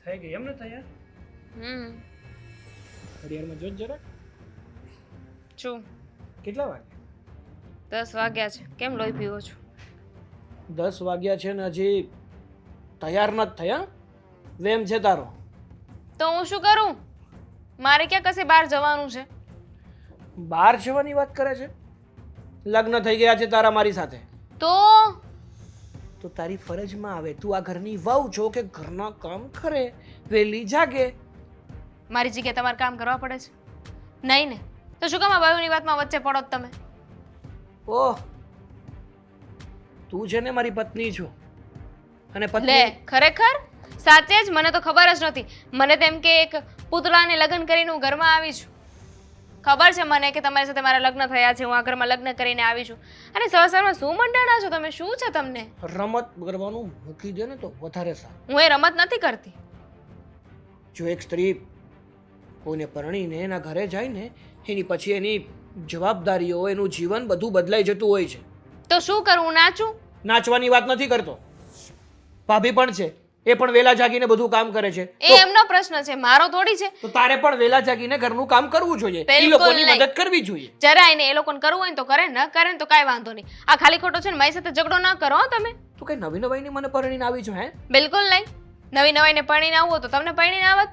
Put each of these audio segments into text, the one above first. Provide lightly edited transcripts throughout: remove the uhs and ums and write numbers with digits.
થઈ ગઈ એમ ને તૈયાર? ઘડિયાળમાં જોત જરાક. શું કેટલા વાગે? 10 વાગ્યા છે? કેમ લોહી પીવો છો? 10 વાગ્યા છે ને હજી તૈયાર નથી થયા. વેમ છે તારો. તો હું શું કરું? મારે ક્યાં કશે બહાર જવાનું છે? બહાર જવાની વાત કરે છે? લગ્ન થઈ ગયા છે તારા મારી સાથે. તો તો તારી ફરજમાં આવે, તું આ ઘરની વહુ છો કે ઘરના કામ કરે, વહેલી જાગે. મારી જગ્યાએ તમારે કામ કરવા પડે છે? નહીં ને, તો શું કામ આ બાયુની વાતમાં વચ્ચે પડો છો તમે? ઓહ, તું છે ને મારી પત્ની છો અને લે, પત્ની ખરેખર? સાચે જ? મને તો ખબર જ નહોતી. મને તેમ કે એક પૂતળાને લગ્ન કરીને હું ઘરમાં આવી છું. ખબર છે મને કે તમારી સાથે મારા લગ્ન થયા છે, હું આ ઘરમાં લગ્ન કરીને આવી છું. અને સવારમાં શું મંડાણા છો તમે? શું છે તમને? રમત કરવાનું મૂકી દે ને તો વધારે સારું. હું એ રમત નથી કરતી. જો એક સ્ત્રી કોઈને પરણીને એના ઘરે જાય ને એની પછી એની જવાબદારીઓ, એનું જીવન બધું બદલાઈ જતું હોય છે. તો શું કરું? હું નાચું? નાચવાની વાત નથી કરતો. ભાભી પણ છે, એ પણ વેલા જાગીને બધું કામ કરે છે. એ એમનો પ્રશ્ન છે, મારો થોડી છે. તો તારે પણ વેલા જાગીને ઘરનું કામ કરવું જોઈએ. એ બિલકુલ લોકોની નહીં. મદદ કરવી જોઈએ. જરાય ને, એ લોકોને કરવું હોય ને તો કરે, ન કરે ને તો કાંઈ વાંધો નહીં. આ ખાલી ખોટો છે ને મારી સાથે ઝઘડો ના કરો હો તમે. તું કઈ નવી નવાઈની મને પરણીને આવી છો હે? બિલકુલ નહીં. નવી નવાઈને પરણીને આવવું હોય તો તમને પરણીને આવત.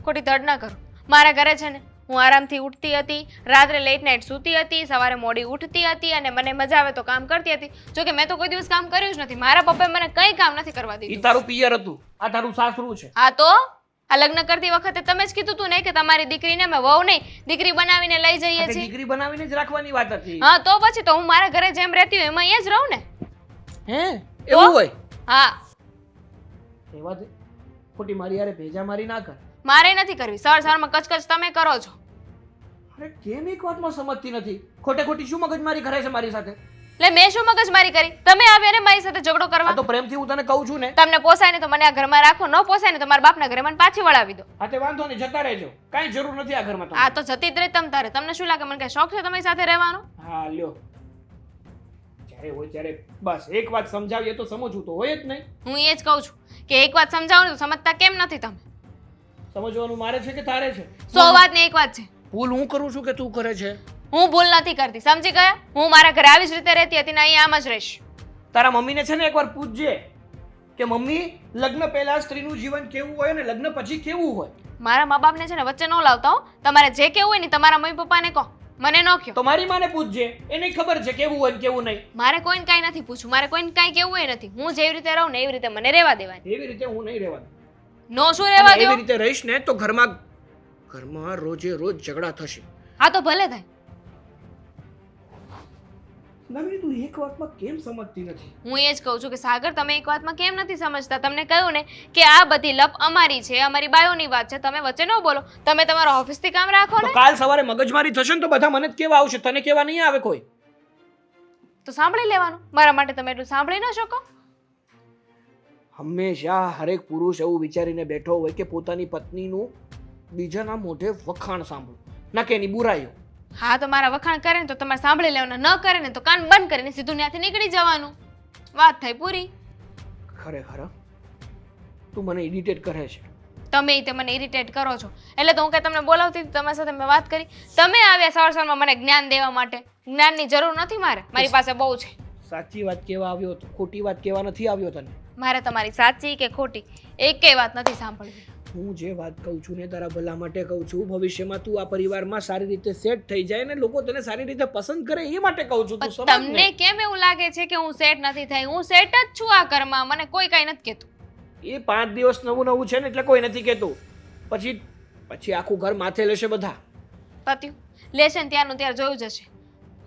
ખોટી તડ ના કરો. મારા ઘરે છે ને હું આરામથી ઉઠતી હતી, રાત્રે લેટ નાઇટ સૂતી હતી, સવારે મોડી ઉઠતી હતી અને મને મજા આવે તો કામ કરતી હતી. જો કે મેં તો કોઈ દિવસ કામ કર્યું જ નથી. મારા પપ્પાએ મને કંઈ કામ નથી કરવા ઈ દીધું. તારું પિયર હતું, આ તારું સાસરું છે. હા તો આ લગ્ન કરતી વખતે તમે જ કીધું તું ને કે તમારી દીકરીને મેં વહુ નહીં દીકરી બનાવીને લઈ જઈએ આ તે છીએ. દીકરી બનાવીને જ રાખવાની વાત હતી. હા તો પછી તો હું મારા ઘરે જેમ રહેતી હોય એમાં અહીંયા જ રહું ને. હે એવું હોય? હા, એવા દે. ખોટી મારી યારે ભેજા મારી ના કર. મારે નથી કરવી. સવારમાં કચકચ તમે કરો છો. અરે કેમ એક વાતમાં સમજતી નથી? ખોટે ખોટી શું મગજમારી કરે છે મારી સાથે? એટલે મેં શું મગજમારી કરી? તમે આવ્યા ને મારી સાથે ઝઘડો આ કરવા. તો પ્રેમથી હું તને કહું છું ને. તમને પોસાય ને તો મને આ ઘરમાં રાખો, ન પોસાય ને તો મારા બાપના ઘરે મને પાછી વળાવી દો. આ તે વાંધો નહીં, જતા રહેજો. કાંઈ જરૂર નથી આ ઘરમાં આ તમારે. તો જતી જ રહી તમ તારે. તમને શું લાગે મને કઈ શોખ છે તમારી સાથે રહેવાનો? હા લ્યો. જ્યારે હોય ત્યારે બસ એક વાત સમજાવીએ તો સમજવું તો હોય જ નહીં. હું એ જ કહું છું કે એક વાત સમજાવો ને તો સમજતા કેમ નથી તમે? સમજવાનું મારે છે કે તારે છે? 100 વાત ને એક વાત છે. ભૂલ હું કરું છું કે તું કરે છે? હું ભૂલ નથી કરતી, સમજી ગયા? હું મારા ઘરે આવી જ રીતે રહેતી હતી ને અહીંયા આમ જ રહીશ. તારા મમ્મીને છે ને એકવાર પૂછજે કે મમ્મી, લગ્ન પહેલા સ્ત્રીનું જીવન કેવું હોય અને લગ્ન પછી કેવું હોય. મારા મા બાપને છે ને વચ્ચે ન લાવતા હો. તમારે જે કેવું હોય ને તમારા મમ્મી પપ્પાને કહો, મને ન કહો. તો મારી માને પૂછજે, એને ખબર છે કેવું હોય ને કેવું નહીં. મારે કોઈને કાંઈ નથી પૂછવું, મારે કોઈને કાંઈ કેવું હોય નથી. હું જેવી રીતે રહું ને એવી રીતે મને રહેવા દેવાની. એવી રીતે હું નહીં રહેવાનું. નો શું રહેવા અને દો? એવી રીતે રહીશ ને તો ઘરમાં રોજે રોજ ઝઘડા થશે. હા તો ભલે થાય. નવી તું એક વાતમાં કેમ સમજતી નથી? હું એ જ કહું છું કે સાગર તમે એક વાતમાં કેમ નથી સમજતા? તમને કહ્યું ને કે આ બધી લપ અમારી છે, અમારી બાયોની વાત છે. તમે વચ્ચે ન બોલો. તમે તમારા ઓફિસથી કામ રાખો તો ને. કાલ સવારે મગજમારી થશે ને તો બધા મને જ કેવા આવશે, તને કેવા નહીં આવે કોઈ. તો સાંભળી લેવાનું. મારા માટે તમે એટલું સાંભળી ન શકો? હંમેશા હરેક પુરુષ એવું વિચારીને બેઠો હોય કે પોતાની પત્નીનું બીજાના મોઢે વખાણ સાંભળું, ના કે એની બુરાઈઓ. હા તો મારા વખાણ કરે ને તો તમારે સાંભળી લેવાના, ન કરે ને તો કાન બંધ કરીને સીધું ત્યાંથી નીકળી જવાનું. વાત થઈ પૂરી. ખરેખર તું મને ઇરિટેટ કરે છે. તમે તે મને ઇરિટેટ કરો છો એટલે તો હું કઈ તમને બોલાવતી હતી, તમારી સાથે મેં વાત કરી. તમે આવ્યા સવારમાં મને જ્ઞાન દેવા માટે. જ્ઞાનની જરૂર નથી મારે, મારી પાસે બહુ છે. સાચી વાત કેવા આવ્યો તો ખોટી વાત કેવા નથી આવ્યો તને. મારે તમારી સાચી કે ખોટી એકેય વાત નથી સાંભળવી. હું જે વાત કહું છું ને તારા ભલા માટે કહું છું. ભવિષ્યમાં તું આ પરિવારમાં સારી રીતે સેટ થઈ જાય ને લોકો તને સારી રીતે પસંદ કરે એ માટે કહું છું. તું સમજ ને. તમને કેમ એવું લાગે છે કે હું સેટ નથી થઈ? હું સેટ જ છું આ ઘરમાં. મને કોઈ કઈ નથી કહેતું. એ 5 દિવસ નવું નવું છે ને એટલે કોઈ નથી કહેતું. પછી આખું ઘર માથે લેશે બધા. પત્યું લેશે ને ત્યારનું ત્યારે જોયું જશે.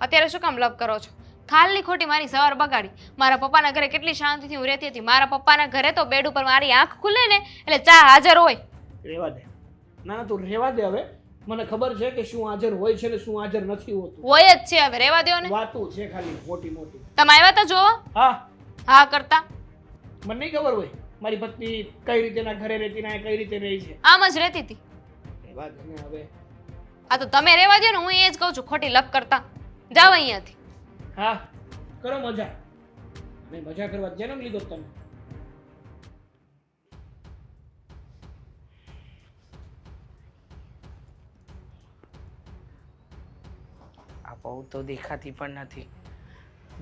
અત્યારે શું કામ લપ કરો છો? ખાલી ખોટી મારી સવાર બગાડી. મારા પપ્પાના ઘરે કેટલી શાંતિથી હું રહેતી હતી. મારા પપ્પાના ઘરે તો બેડ ઉપર મારી આંખ ખુલે ને એટલે ચા હાજર હોય. રહેવા દે. ના તું રહેવા દે હવે. મને ખબર છે કે શું હાજર હોય છે ને શું હાજર નથી હોતું. હોય જ છે, હવે રહેવા દો ને. વાતું છે ખાલી મોટી મોટી. તમે આવ્યા તો જોવો. હા હા કરતા મને નહીં ખબર હોય મારી પત્ની કઈ રીતે ના ઘરે રહેતી ના કઈ રીતે રહી છે. આમ જ રહેતી હતી. રહેવા દે ને હવે. આ તો તમે રહેવા દો ને. હું એ જ કહું છું ખોટી લપ કરતા જાઓ અહીંયાથી. હા કરો મજા. મેં મજા કરવા જન્મ લીધો તમે. બહુ તો દેખાતી પણ નથી.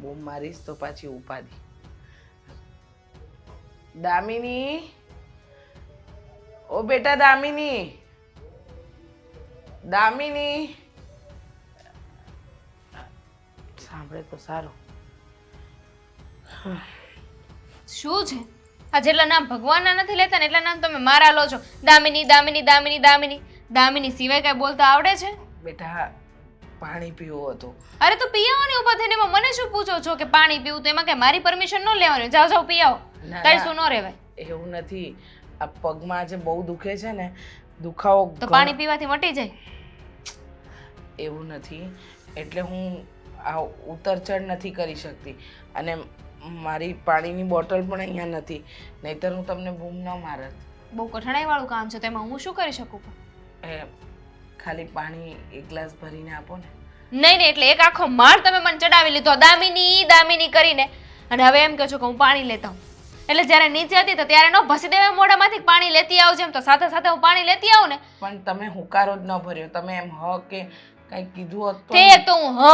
બૂમ મારીશ તો પાછી ઉપાધી. દામિની, ઓ બેટા દામિની, દામિની, સાંભળે તો સારું. શું છે આ? જેટલા નામ ભગવાનના નથી લેતા ને એટલા નામ તમે મારા લો છો. દામિની દામિની દામિની દામિની દામિની સિવાય કઈ બોલતા આવડે છે? બેટા પાણી પીવું હતું. અરે તો પી આવો ને ઊભા થઈને. એમાં મને શું પૂછો છો કે પાણી પીવું? તો એમાં કઈ મારી પરમિશન ન લેવાની? જાઓ જાઓ પી આવો. ના, તારી ના. શું ન રહેવાય? એવું નથી, આ પગમાં આજે બહુ દુખે છે ને, દુખાવો તો પાણી પીવાથી મટી જાય. એવું નથી, એટલે હું આ ઉતર ચઢ નથી કરી શકતી, અને મારી પાણીની બોટલ પણ અહીંયા નથી, નહીંતર હું તમને બૂમ ન મારત. બહુ કઠણાઈ વાળું કામ છે, તેમાં હું શું કરી શકું? એ ખાલી પાણી એક ગ્લાસ ભરીને આપો ને. નહીં નહીં, એટલે એક આખો માળ તમે મને ચડાવી લીધો દામિની દામિની કરીને, અને હવે એમ કહો છો કે હું પાણી લેતા હું. એટલે જ્યારે નીચે હતી તો ત્યારે ન ભસી દેવાય મોઢામાંથી પાણી લેતી આવજે એમ, તો સાથે સાથે હું પાણી લેતી આવું ને. પણ તમે હુંકારો જ ન ભર્યો, તમે એમ હ કે કંઈ કીધું હોત તો. તે તો હું હ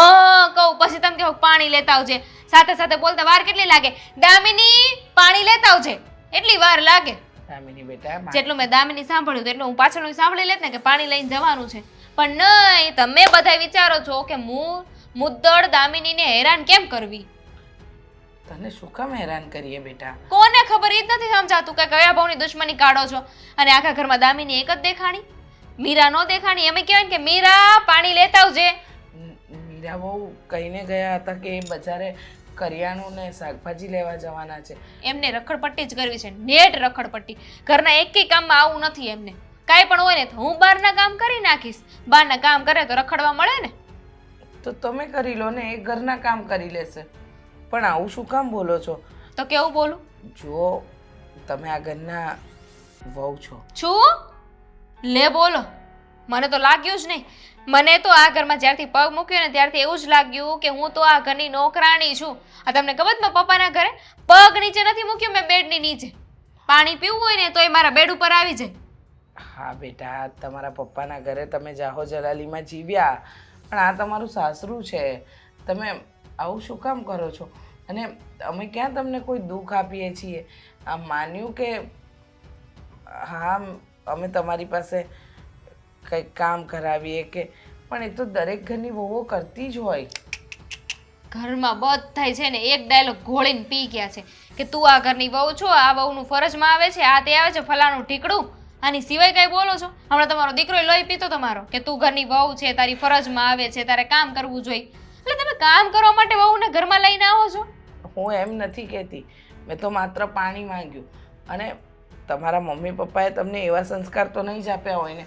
કહું, પછી તમે કહો પાણી લેતા આવજે. સાથે સાથે બોલતા વાર કેટલી લાગે? દામિની પાણી લેતા આવજે, એટલી વાર લાગે. દામિની બેટા, જેટલું મેં દામિની સાંભળ્યું તેટલું હું પાછળનું સાંભળી લેત ને કે પાણી લઈને જવાનું છે. પણ નહીં, તમે બધા વિચારો છો કે હું મુદ્દળ દામિનીને હેરાન કેમ કરવી. તને શું કામ હેરાન કરીએ બેટા? કોને ખબર? એ જ નથી સમજાતું કે કયા ભાવની દુશ્મની કાઢો છો. અને આખા ઘરમાં દામિની એક જ દેખાણી, મીરા નો દેખાણી. એમ કહેવાય ને કે મીરા પાણી લેતા આવજે. મીરા બહુ કહીને ગયા હતા કે એ બજારે કરિયાણું ને શાકભાજી લેવા જવાના છે. એમને રખડપટ્ટી જ કરવી છે, નેટ રખડપટ્ટી. ઘરના એકેય કામમાં આવું નથી એમને. કાંઈ પણ હોય ને તો હું બહારના કામ કરી નાખીશ. બહારના કામ કરે તો રખડવા મળે ને. તો તમે કરી લો ને, એ ઘરના કામ કરી લેશે. પણ આવું શું કામ બોલો છો? તો કેવું બોલું? જો તમે આ ઘરના વહુ છો. છું? લે બોલો. મને તો લાગ્યું જ નહીં. મને તો આ ઘરમાં જ્યારથી પગ મૂક્યો ને ત્યારથી એવું જ લાગ્યું કે હું તો આ ઘરની નોકરાણી છું. આ તમને ખબર છે, મારા પપ્પાના ઘરે પગ નીચે નથી મૂક્યો મેં, બેડની નીચે. પાણી પીવું હોય ને તો એ મારા બેડ ઉપર આવી જાય. હા બેટા, તમારા પપ્પાના ઘરે તમે જાહો જલાલીમાં જીવ્યા, પણ આ તમારું સાસરું છે. તમે આવું શું કામ કરો છો? અને અમે ક્યાં તમને કોઈ દુઃખ આપીએ છીએ? આ માન્યું કે હા અમે તમારી પાસે કંઈક કામ કરાવીએ કે, પણ એ તો દરેક ઘરની વહુઓ કરતી જ હોય. ઘરમાં બધાય છે ને એક ડાયલોગ ઘોળીને પી ગયા છે કે તું આ ઘરની વહુ છો, આ વહુનું ફરજમાં આવે છે, આ તે આવે છે, ફલાણું ઠીકડું. આની સિવાય કઈ બોલો છો? હમણાં તમારો દીકરો લોહી પીતો તમારો કે તું ઘરની વહુ છે, તારી ફરજમાં આવે છે, તારે કામ કરવું જોઈએ. એટલે તમે કામ કરવા માટે વહુને ઘરમાં લઈને આવો છો? હું એમ નથી કહેતી, મેં તો માત્ર પાણી માંગ્યું. અને તમારા મમ્મી પપ્પાએ તમને એવા સંસ્કાર તો નહીં જ આપ્યા હોય ને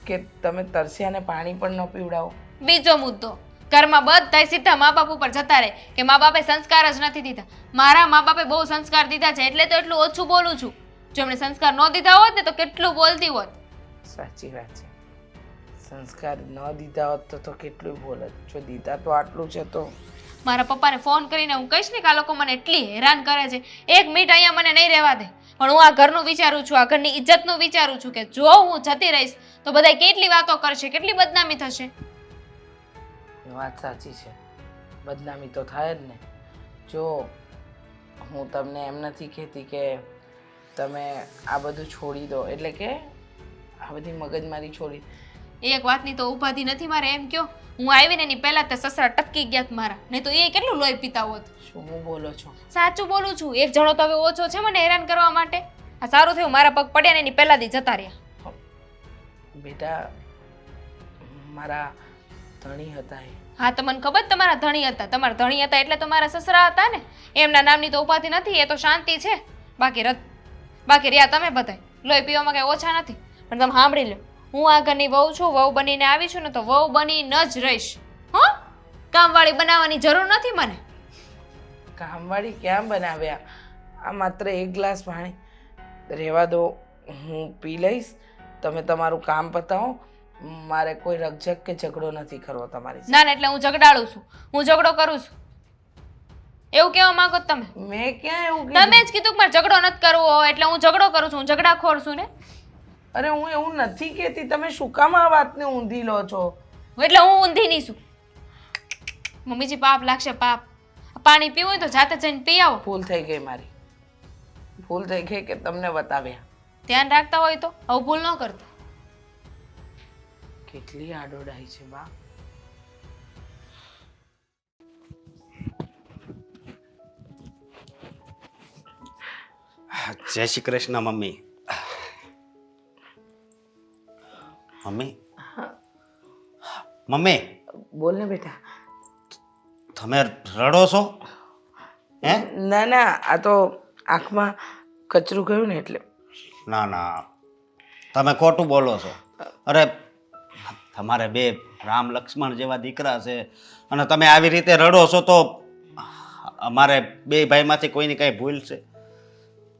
કે તમે તરસ્યાને પાણી પણ ન પીવડાવો. બીજો મુદ્દો, ઘરમાં બધાય સીધા મા બાપ ઉપર જતા રહે કે મા બાપે સંસ્કાર જ નથી દીધા. મારા મા બાપે બહુ સંસ્કાર દીધા છે, એટલે તો એટલું ઓછું બોલું છું. જો એમણે સંસ્કાર ન દીધા હોત ને તો કેટલું બોલતી હોત. સાચી વાત છે, સંસ્કાર ન દીધા હોત તો કેટલું બોલત. જો દીધા તો આટલું છે તો. મારા પપ્પાને ફોન કરીને હું કહીશ ને કે આ લોકો મને એટલી હેરાન કરે છે, એક મિનિટ અહીંયા મને નહીં રહેવા દે. પણ હું આ ઘરનું વિચારું છું, આ ઘરની ઇજ્જતનું વિચારું છું કે જો હું જતી રહીશ તો બધા કેટલી વાતો કરશે, કેટલી બદનામી થશે. વાત સાચી છે, બદનામી તો થાય જ ને. જો હું તમને એમ નથી કહેતી કે તમે આ બધું છોડી દો, એટલે કે આ બધી મગજમારી છોડી. એક વાતની તો ઉપાધિ નથી મારે, એમ કયો હું આવી ને એની પહેલા તે સસરા ટપકી ગયા મારા, નહીં તો એ કેટલું લોહી પીતા હોત. શું હું બોલો છો? સાચું બોલું છું. એક જણો તો હવે ઓછો છે મને હેરાન કરવા માટે. આ સારું થયું મારા પગ પડ્યા ને એની પહેલાથી જતા રહ્યા. બેટા મારા ધણી હતા એ. હા તો મને ખબર તમારા ધણી હતા. તમારા ધણી હતા એટલે તો મારા સસરા હતા ને. એમના નામની તો ઉપાધિ નથી, એ તો શાંતિ છે. બાકી રહ્યા તમે બધાય લોહી પીવામાં કઈ ઓછા નથી. પણ તમે સાંભળી લો, હું આ ઘરની વહુ છું, વહુ બનીને આવી છું ને તો વહુ બનીને જ રહીશ. હો, કામવાળી બનાવવાની જરૂર નથી મને. કામવાળી ક્યાં બનાવ્યા? આ માત્ર એક ગ્લાસ પાણી રહેવા દો, હું પી લઈશ. તમે તમારું કામ પતાવો. મારે કોઈ રકઝક કે ઝઘડો નથી કરવો તમારી સાથે. ના ના, એટલે હું ઝઘડાળું છું, હું ઝઘડો કરું છું એવું કહેવા માંગો તમે? મેં ક્યાં એવું તમે કીધું? જ કીધું કે મારે ઝઘડો નથી કરવો એટલે હું ઝઘડો કરું છું, હું ઝઘડાખોર છું ને. અરે હું એવું નથી કહેતી, તમે શું કામ આ વાતને ઊંધી લો છો? એટલે હું ઊંધી નહીં છું. મમ્મીજી પાપ લાગશે પાપ. પાણી પીવું હોય તો જાતે જઈને પી આવો. ભૂલ થઈ ગઈ મારી, ભૂલ થઈ ગઈ કે તમને બતાવ્યા. ધ્યાન રાખતા હોય તો આવું ભૂલ ન કરતા. કેટલી આડોડાઈ છે બા. જય Shri Krishna mummy. Mummy mummy બોલ ને બેટા. તમે રડો છો? હે? ના ના, આ તો આંખમાં કચરું ગયું ને એટલે. ના ના, તમે ખોટું બોલો છો. અરે તમારે બે રામ લક્ષ્મણ જેવા દીકરા છે અને તમે આવી રીતે રડો છો તો અમારે બે ભાઈમાંથી કોઈની કઈ ભૂલ છે?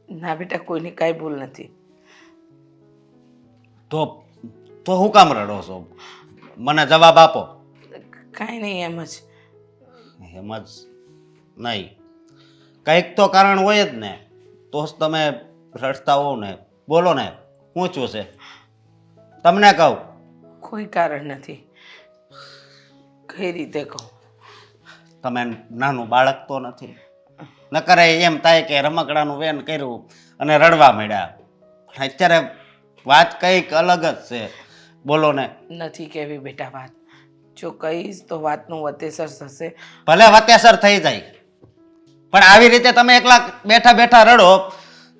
ના બેટા, કોઈની કાંઈ ભૂલ નથી. તો તો હું કામ રડો છો? મને જવાબ આપો. કાંઈ નહીં, એમ જ. એમ જ નહીં, કંઈક તો કારણ હોય જ ને, તો જ તમે રડતા હો ને. બોલો ને, પૂછું છે તમને કહું. કોઈ કારણ નથી. કઈ રીતે કહું? તમે નાનું બાળક તો નથી? ન કરે એમ થાય કે રમકડાનું વેન કર્યું અને રડવા માંડ્યા. પણ અત્યારે વાત કંઈક અલગ જ છે. બોલો ને. નથી કહેવી બેટા વાત. જો કહીશ તો વાતનું વતેસર થશે. ભલે વતેસર થઈ જાય, પણ આવી રીતે તમે એકલા બેઠા બેઠા રડો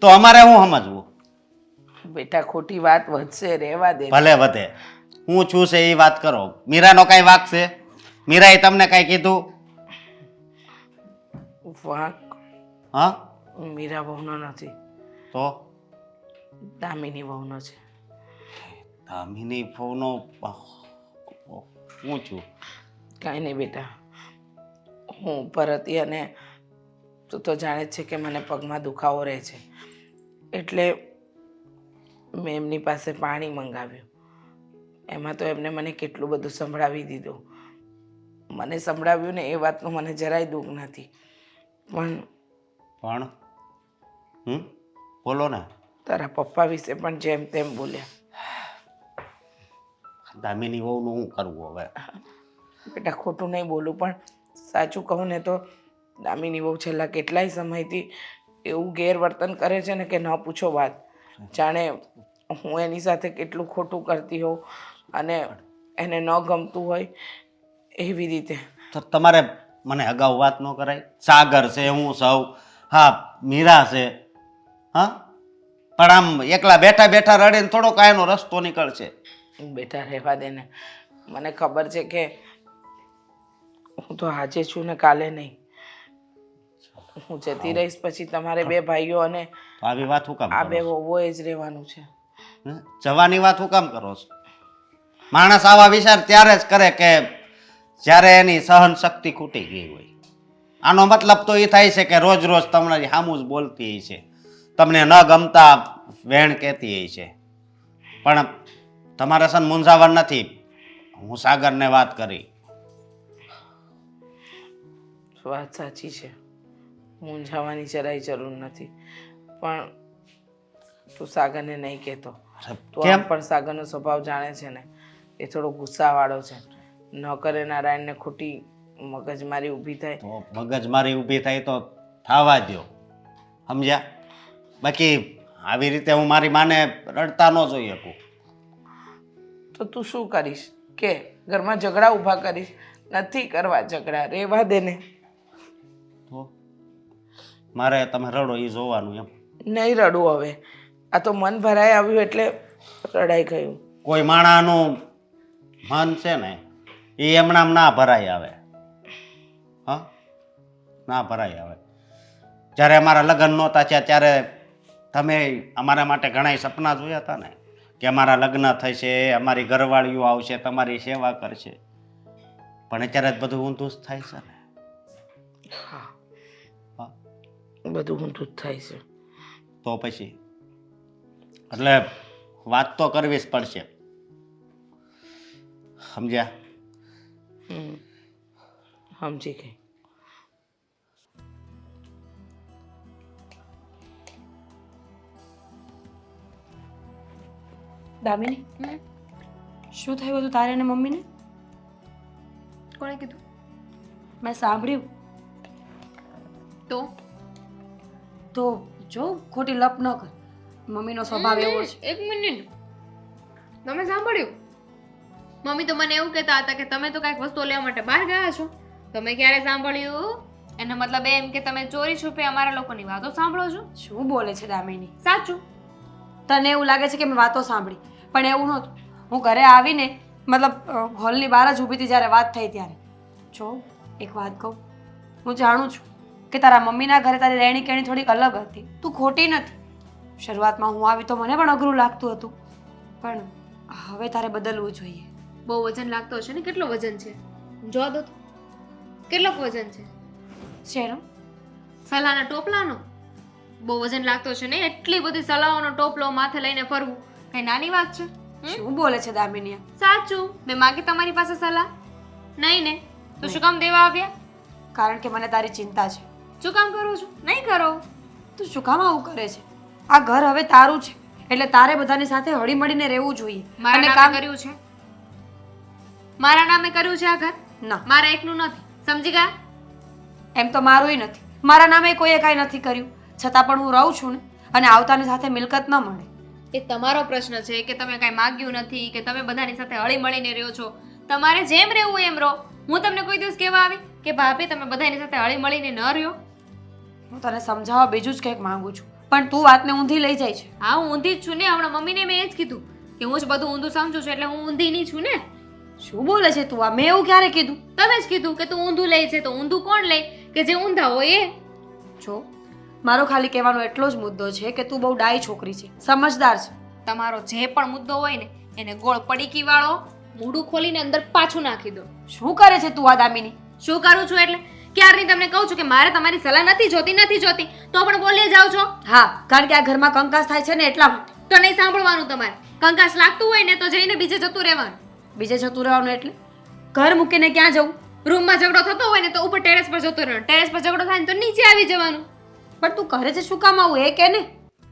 તો અમારે શું સમજવું? બેટા ખોટી વાત વધશે, રહેવા દે. ભલે વધે, હું છું છે એ વાત કરો. મીરાનો કઈ વાક છે? મીરાએ તમને કઈ કીધું? વાંક હા? મીરા વહુનો નથી, તો દામિની વહુનો છે. દામિની ફોનો હું છું. કાંઈ નહીં બેટા, હું ઉપર હતી અને તું તો જાણે જ છે કે મને પગમાં દુખાવો રહે છે, એટલે મેં એમની પાસે પાણી મંગાવ્યું. એમાં તો એમને મને કેટલું બધું સંભળાવી દીધું. મને સંભળાવ્યું ને એ વાતનું મને જરાય દુઃખ નથી, પણ બોલો ને. તારા પપ્પા વિશે પણ જેમ તેમ બોલ્યા. દામિની વહુનું શું કરવું હવે? બેટા ખોટું નહીં બોલું, પણ સાચું કહું ને તો દામિની વહુ છેલ્લા કેટલાય સમયથી એવું ગેરવર્તન કરે છે ને કે ન પૂછો વાત. જાણે હું એની સાથે કેટલું ખોટું કરતી હોઉં અને એને ન ગમતું હોય એવી રીતે. તો તમારે મને અગાઉ વાત ન કરાય? સાગર છે, હું સૌ, હા મીરા છે, હા, પણ આમ એકલા બેઠા બેઠા રડીને થોડો કાયનો રસ્તો નીકળશે. બેટા રહેવા દે ને. મને ખબર છે કે હું તો આજે છું ને કાલે નહીં. હું જતી રહીશ પછી તમારે બે ભાઈઓ અને તો આવી વાત હું કામ આ કરો બે છો? વહુઓએ જ રહેવાનું છે. જવાની વાત હું કામ કરો છો? માણસ આવા વિચાર ત્યારે જ કરે કે જ્યારે એની સહન શક્તિ ખૂટી ગઈ હોય. આનો મતલબ તો એ થાય છે કે રોજ રોજ તમારી સામું જ બોલતી છે, તમને ન ગમતા વેણ કહેતી છે. પણ તમારે સન મૂંઝાવણ નથી. હું સાગરને વાત કરી. વાત સાચી છે, મૂંઝાવાની જરાય જરૂર નથી, પણ તું સાગરને નહીં કહેતો. તું આમ પણ સાગરનો સ્વભાવ જાણે છે ને, એ થોડો ગુસ્સાવાળો છે. ન કરે નારાયણને ખોટી મગજમારી ઊભી થાય તો મગજમારી ઊભી થાય તો થવા દો, સમજ્યા? બાકી આવી રીતે હું મારી માને રડતા ન જોઈ શકું. તો તું શું કરીશ? કે ઘરમાં ઝઘડા ઊભા કરીશ? નથી કરવા ઝઘડા, રહેવા દે ને. તો મારે તમે રડો એ જોવાનું એમ? નહીં રડું હવે. આ તો મન ભરાઈ આવ્યું એટલે રડાઈ ગયું. કોઈ માણાનું મન છે ને એ એમણામ ના ભરાય આવે. હા, ના ભરાય આવે. જ્યારે અમારા લગ્ન નહોતા થયા ત્યારે તમે અમારા માટે ઘણા સપના જોયા હતા ને કે અમારા લગ્ન થશે, અમારી ઘરવાળીઓ આવશે, તમારી સેવા કરશે. પણ અત્યારે જ બધું ઊંધું જ થાય છે ને. હા, બધું ઊંધું જ થાય છે. તો પછી એટલે વાત તો કરવી જ પડશે, સમજ્યા? સમજી ગઈ. દામિની, શું થયું હતું તારે અને મમ્મીને? કોણે કીધું? મેં સાંભળ્યું તો જો ખોટી લપ ન કર. મમ્મીનો સ્વભાવ એવો છે. એક મિનિટ, તમે સાંભળ્યું? મમ્મી તો મને એવું કહેતા હતા કે તમે તો કાંઈક વસ્તુ લેવા માટે બહાર ગયા છો. તમે ક્યારે સાંભળ્યું? એનો મતલબ એમ કે તમે ચોરી છુપે અમારા લોકોની વાતો સાંભળો છો. શું બોલે છે દામિની? સાચું. તને એવું લાગે છે કે મેં વાતો સાંભળી, પણ એવું નહોતું. હું ઘરે આવીને મતલબ હોલની બહાર જ ઊભી હતી જ્યારે વાત થઈ ત્યારે. જો એક વાત કહું, હું જાણું છું કે તારા મમ્મીના ઘરે તારી રહેણી કહેણી થોડીક અલગ હતી. તું ખોટી નથી. શરૂઆતમાં હું આવી તો મને પણ અઘરું લાગતું હતું, પણ હવે તારે બદલવું જોઈએ. બહુ વજન લાગતો હશે ને? કેટલો વજન છે? જોવા દો તો. કેટલો વજન છે? શેનો? સલાહના ટોપલાનો. બહુ વજન લાગતો છે ને? એટલી બધી સલાહોનો ટોપલો માથે લઈને ફરવું કઈ નાની વાત છે? શું બોલે છે દામિનીયા? સાચું. મેં માગી તમારી પાસે સલાહ? નહીં ને? તો શું કામ દેવા આવ્યા? કારણ કે મને તારી ચિંતા છે. શું કામ કરો છો? નહીં કરો. તું શું કામ આવું કરે છે? આ ઘર હવે તારું છે, એટલે તારે બધાની સાથે હળીમળીને રહેવું જોઈએ. મારા નામે કર્યું છે? મારા નામે કર્યું છે આ ઘર? ના, મારા એકનું નથી. સમજી ગયા? એમ તો મારુંય નથી. મારા નામે કોઈએ કાંઈ નથી કર્યું, છતાં પણ હું રહું છું ને, અને આવતાની સાથે મિલકત ન મળે. એ તમારો પ્રશ્ન છે કે તમે કાંઈ માગ્યું નથી, કે તમે બધાની સાથે હળીમળીને રહ્યો છો. તમારે જેમ રહેવું હોય એમ રહો. હું તમને કોઈ દિવસ કહેવા આવી કે ભાભી તમે બધાની સાથે હળીમળીને ન રહ્યો? હું તને સમજાવવા બીજું જ કંઈક માંગુ છું, પણ તું વાતને ઊંધી લઈ જાય છે. હા, હું ઊંધી જ છું ને. હમણાં મમ્મીને મેં એ જ કીધું કે હું જ બધું ઊંધું સમજુ છું, એટલે હું ઊંધી નહીં છું ને. શું બોલે છે તું? આ મેં એવું ક્યારે કીધું? તમે જ કીધું કે તું ઊંધું લે છે. તો ઊંધું કોણ લે? કે જે ઊંધા હોય એ. જો મારો ખાલી કહેવાનો એટલો જ મુદ્દો છે કે તું બહુ ડાઈ છોકરી છે, સમજદાર છે. તમારો જે પણ મુદ્દો હોય ને એને ગોળ પડીકી વાળો મૂડું ખોલીને અંદર પાછું નાખી દો. શું કરે છે તું આ દામિની? શું કરું છું એટલે? ક્યારની તમને કહું છું કે મારે તમારી સલાહ નથી જોતી, તો પણ બોલી જાવ છો. હા, કારણ કે આ ઘરમાં કંકાસ થાય છે ને એટલા માટે. તો નહીં સાંભળવાનું તમારે. કંકાસ લાગતું હોય ને તો જઈને બીજે જતું રહેવાનું. બીજે જતું રહેવાનું એટલે ઘર મૂકીને ક્યાં જવું? રૂમમાં ઝઘડો થતો હોય ને તો ઉપર ટેરેસ પર જતું રહેવાનું. ટેરેસ પર ઝઘડો થાય ને તો નીચે આવી જવાનું. પણ તું કરે છે શું કામ આવું, એ કે ને?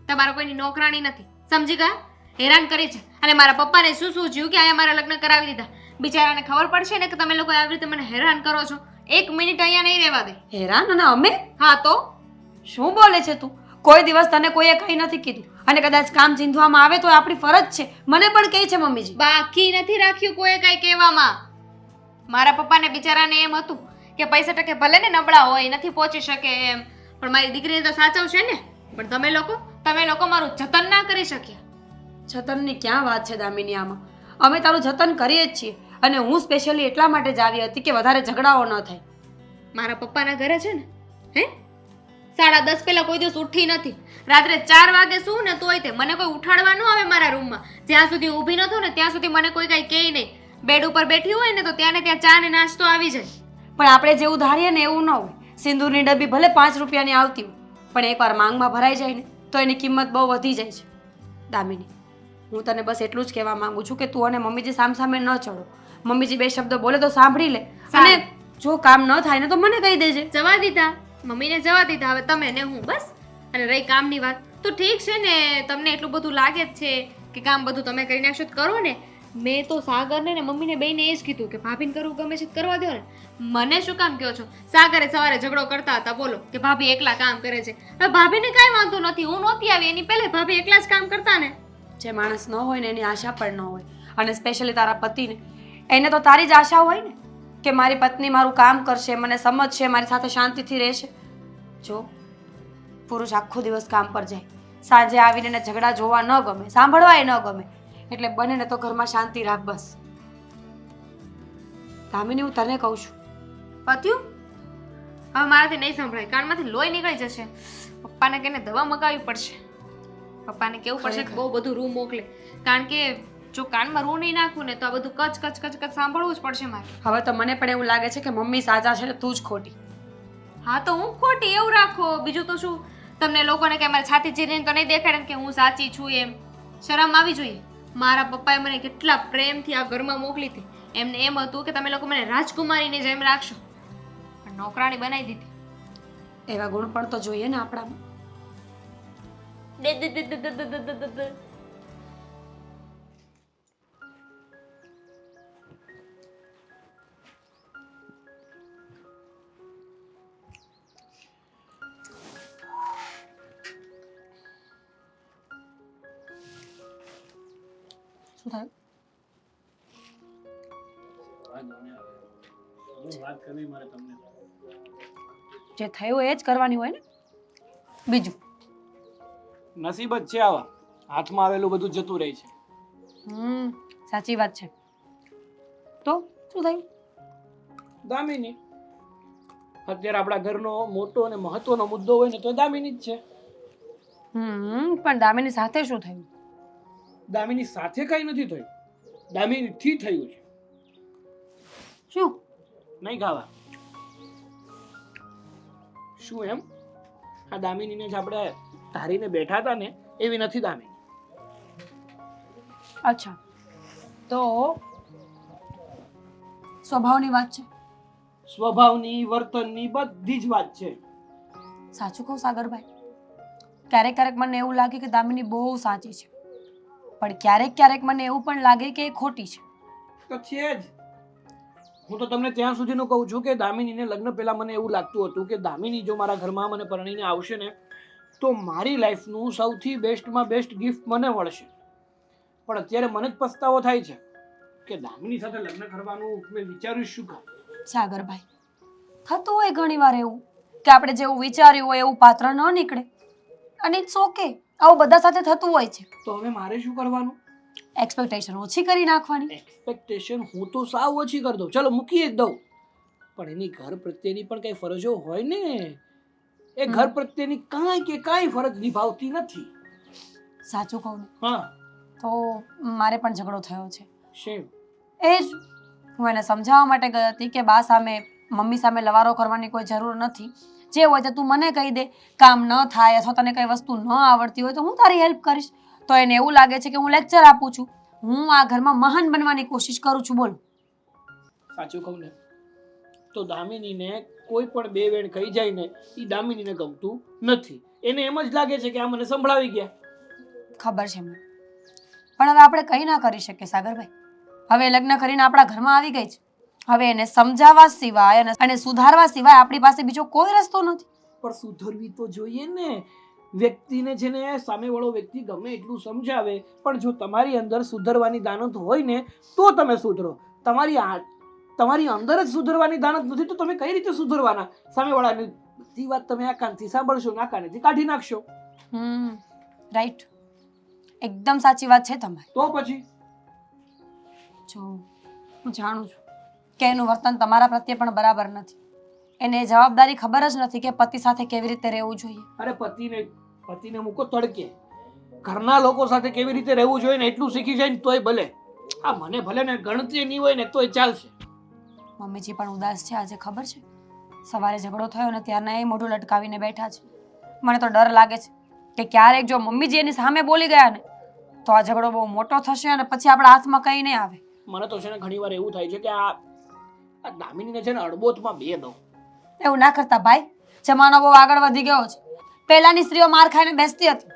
તમારા કોઈની નોકરાણી નથી. સમજી ગયા? હેરાન કરી છે. અને મારા પપ્પાને શું શું જીવ કે અહીંયા મારા લગ્ન કરાવી દીધા. બિચારાને ખબર પડશે ને કે તમે લોકો આવી રીતે મને હેરાન કરો છો. એક મિનિટ અહીંયા નહીં રહેવા દે. હેરાન? અને અમે? હા તો શું બોલે છે તું? કોઈ દિવસ તને કોઈએ કંઈ નથી કીધું, અને કદાચ કામ ચીંધવામાં આવે તો આપણી ફરજ છે. મને પણ કહે છે મમ્મીજી. બાકી નથી રાખ્યું કોઈ કઈ કહેવામાં. મારા પપ્પાને બિચારાને એમ હતું કે પૈસા ટકે ભલે ને નબળા હોય, નથી પહોંચી શકે એમ, પણ મારી દીકરીને તો સાચવશે ને. પણ તમે લોકો મારું જતન ના કરી શક્યા. જતનની ક્યાં વાત છે દામિની આમાં? અમે તારું જતન કરીએ જ છીએ, અને હું સ્પેશિયલી એટલા માટે જ આવી હતી કે વધારે ઝઘડાઓ ન થાય. મારા પપ્પાના ઘરે છે ને, 10:30 પહેલા કોઈ દિવસ ઉઠી નથી. રાત્રે 4 વાગે શું ને તોય તે મને કોઈ ઉઠાડવા ન આવે મારા રૂમમાં. જ્યાં સુધી ઊભી ન થઉં ને ત્યાં સુધી મને કોઈ કાંઈ કહે નહીં. બેડ ઉપર બેઠી હોય ને તો ત્યાં ને ત્યાં ચા ને નાસ્તો આવી જાય. પણ આપણે જેવું ધારીએ ને એવું ન હોય. સિંદૂરની ડબ્બી ભલે 5 રૂપિયાની આવતી હોય, પણ એકવાર માંગમાં ભરાઈ જાય ને તો એની કિંમત બહુ વધી જાય છે. દામિની, હું તને બસ એટલું જ કહેવા માંગુ છું કે તું અને મમ્મીજી સામસામે ન ચડો. મમ્મીજી 2 શબ્દો બોલે તો સાંભળી લે, અને જો કામ ન થાય ને તો મને કહી દેજે. જવા દીધા મમ્મીને, જવા દીધા. હવે તમે ને હું બસ. અને રહી કામની વાત તો ઠીક છે ને, તમને એટલું બધું લાગે જ છે કે કામ બધું તમે કરી નાખશો તો કરો ને. મેં તો સાગરને ને મમ્મીને બેયને એ જ કીધું કે ભાભીને કરવું ગમે છે કરવા દો ને. મને શું કામ કહો છો? સાગરે સવારે ઝઘડો કરતા હતા, બોલો કે ભાભી એકલા કામ કરે છે. હવે ભાભીને કાંઈ વાંધો નથી, હું નહોતી આવી એની પહેલે ભાભી એકલા જ કામ કરતા ને. જે માણસ ન હોય ને એની આશા પણ ન હોય, અને સ્પેશિયલી તારા પતિને, એને તો તારી જ આશા હોય ને કે મારી પત્ની મારું કામ કરશે, મને સમજશે, મારી સાથે શાંતિથી રહેશે. જો પુરુષ આખો દિવસ કામ પર જાય, સાંજે આવીને એને ઝઘડા જોવા ન ગમે, સાંભળવાય ન ગમે, એટલે બને ને તો ઘરમાં શાંતિ રાખ બસ. દામિની, હું તને કહું છું. પત્યું? હવે મારાથી નહીં સંભળાય, કાનમાંથી લોહી નીકળી જશે. પપ્પાને કહીને દવા મગાવવી પડશે. પપ્પાને કેવું પડશે કે બહુ બધું રૂ મોકલે, કારણ કે જો કાનમાં રૂ નહીં નાખું ને તો આ બધું કચ કચ કચ કચ સાંભળવું જ પડશે મારે. હવે તો મને પણ એવું લાગે છે કે મમ્મી સાચા છે ને તું જ ખોટી. હા તો હું ખોટી એવું રાખો, બીજું તો શું? તમને લોકોને કે મારી છાતી ચીરીને તો નહીં દેખાડે કે હું સાચી છું એમ. શરમ આવી જોઈએ. મારા પપ્પાએ મને કેટલા પ્રેમથી આ ઘરમાં મોકલી હતી. એમને એમ હતું કે તમે લોકો મને રાજકુમારીની જેમ રાખશો, પણ નોકરાણી બનાવી દીધી. એવા ગુણ પણ તો જોઈએ ને આપણામાં. શું થયું? જે થયું એ જ કરવાની હોય ને. બીજું નસીબ જ છે આવા, હાથમાં આવેલું બધું જતું રહે છે. સાચી વાત છે. તો શું થયું? દામિની અત્યારે આપણા ઘરનો મોટો અને મહત્વનો મુદ્દો હોય ને તો દામિની જ છે. પણ દામિની સાથે શું થયું? દામિની સાથે કઈ નથી થયું, દામિનીથી થયું છે. શું? નહીં ખાવા. શું એમ? આ દામિનીને જ આપણે ધારીને બેઠા હતા ને એવી નથી દામિની. અચ્છા, તો સ્વભાવની વાત છે. સ્વભાવની, વર્તનની બધી જ વાત છે. સાચું કહું સાગરભાઈ, ક્યારેક ક્યારેક મને એવું લાગે કે દામિની બહુ સાચી છે, પણ ક્યારેક ક્યારેક મને એવું પણ લાગે કે એ ખોટી છે. તો છે જ. હું તો તમને ત્યાં સુધીનું કહું છું કે દામિનીને લગ્ન પહેલા મને એવું લાગતું હતું કે દામિની જો મારા ઘરમાં મને પરણીને આવશે ને તો મારી લાઈફનું સૌથી બેસ્ટમાં બેસ્ટ ગિફ્ટ મને મળશે. પણ અત્યારે મને જ પસ્તાવો થાય છે કે દામિની સાથે લગ્ન કરવાનું મેં વિચાર્યું શું કામ. સાગરભાઈ, થતું હોય ઘણી વાર એવું કે આપણે જેવું વિચાર્યું હોય એવું પાત્ર ન નીકળે, અને ઇટ્સ ઓકે, આવું બધા સાથે થતું હોય છે. તો હવે મારે શું કરવાનું? એક્સપેક્ટેશન ઓછી કરી નાખવાની. એક્સપેક્ટેશન હું તો સાવ ઓછી કરી દઉં, ચલો મૂકી જ દઉં, પણ એની ઘર પ્રત્યેની પણ કઈ ફરજો હોય ને. એ ઘર પ્રત્યેની કાંઈ ફરજ નિભાવતી નથી. સાચું કહું ને હા, તો મારે પણ ઝઘડો થયો છે. શેમ? એ જ હું એને સમજાવવા માટે ગઈ હતી કે બા સામે, મમ્મી સામે લવારો કરવાની કોઈ જરૂર નથી. જે હોય તો તું મને કહી દે, કામ ન થાય અથવા તને કઈ વસ્તુ ન આવડતી હોય તો હું તારી હેલ્પ કરીશ. તો એને એવું લાગે છે કે હું લેક્ચર આપું છું, હું આ ઘરમાં મહાન બનવાની કોશિશ કરું છું. બોલો. સાચું કહું ને તો દામિનીને કોઈ પણ બે વેણ કહી જાય ને એ દામિનીને ગમતું નથી. એને એમ જ લાગે છે કે આ મને સંભળાવી ગયા. ખબર છે મને, પણ હવે આપણે કંઈ ના કરી શકીએ સાગરભાઈ. હવે લગ્ન કરીને આપણા ઘરમાં આવી ગઈ છે, હવે એને સમજાવવા સિવાય અને સુધારવા સિવાય આપણી પાસે બીજો કોઈ રસ્તો નથી. પણ સુધરવી તો જોઈએ ને. વ્યક્તિને છે ને સામેવાળો વ્યક્તિ ગમે એટલું સમજાવે, પણ જો તમારી અંદર સુધરવાની દાનત હોય ને તો તમે સુધરો. તમારી અંદર જ સુધરવાની દાનત નથી તો તમે કઈ રીતે સુધરવાના? સામેવાળાની બધી વાત તમે આ કાનથી સાંભળશો ને આ કાનેથી કાઢી નાખશો. રાઈટ, એકદમ સાચી વાત છે તમારી. તો પછી જો હું જાણું છું કે એનું વર્તન તમારા પ્રત્યે પણ બરાબર નથી. એને જવાબદારી ખબર જ નથી કે પતિ સાથે કેવી રીતે રહેવું જોઈએ. અરે પતિને મૂકો તડકે, ઘરના લોકો સાથે કેવી રીતે રહેવું જોઈએ ને એટલું શીખી જાય ને તોય ભલે. આ મને ભલે ને ગણતરી નહીં હોય ને તોય ચાલશે. મમ્મીજી પણ ઉદાસ છે આજે, ખબર છે? સવારે ઝઘડો થયો ને ત્યારના એ મોઢું લટકાવીને બેઠા છે. મને તો ડર લાગે છે કે ક્યારેક જો મમ્મીજી એની સામે બોલી ગયા ને તો આ ઝઘડો બહુ મોટો થશે અને પછી આપણા હાથમાં કંઈ નહીં આવે. મને તો છે ને ઘણી વાર એવું થાય છે કે આ દામિનીને છે ને અડબોતમાં બે દઉં. એવું ના કરતા ભાઈ, જમાનો બહુ આગળ વધી ગયો છે. પહેલાની સ્ત્રીઓ માર ખાઈને બેસતી હતી,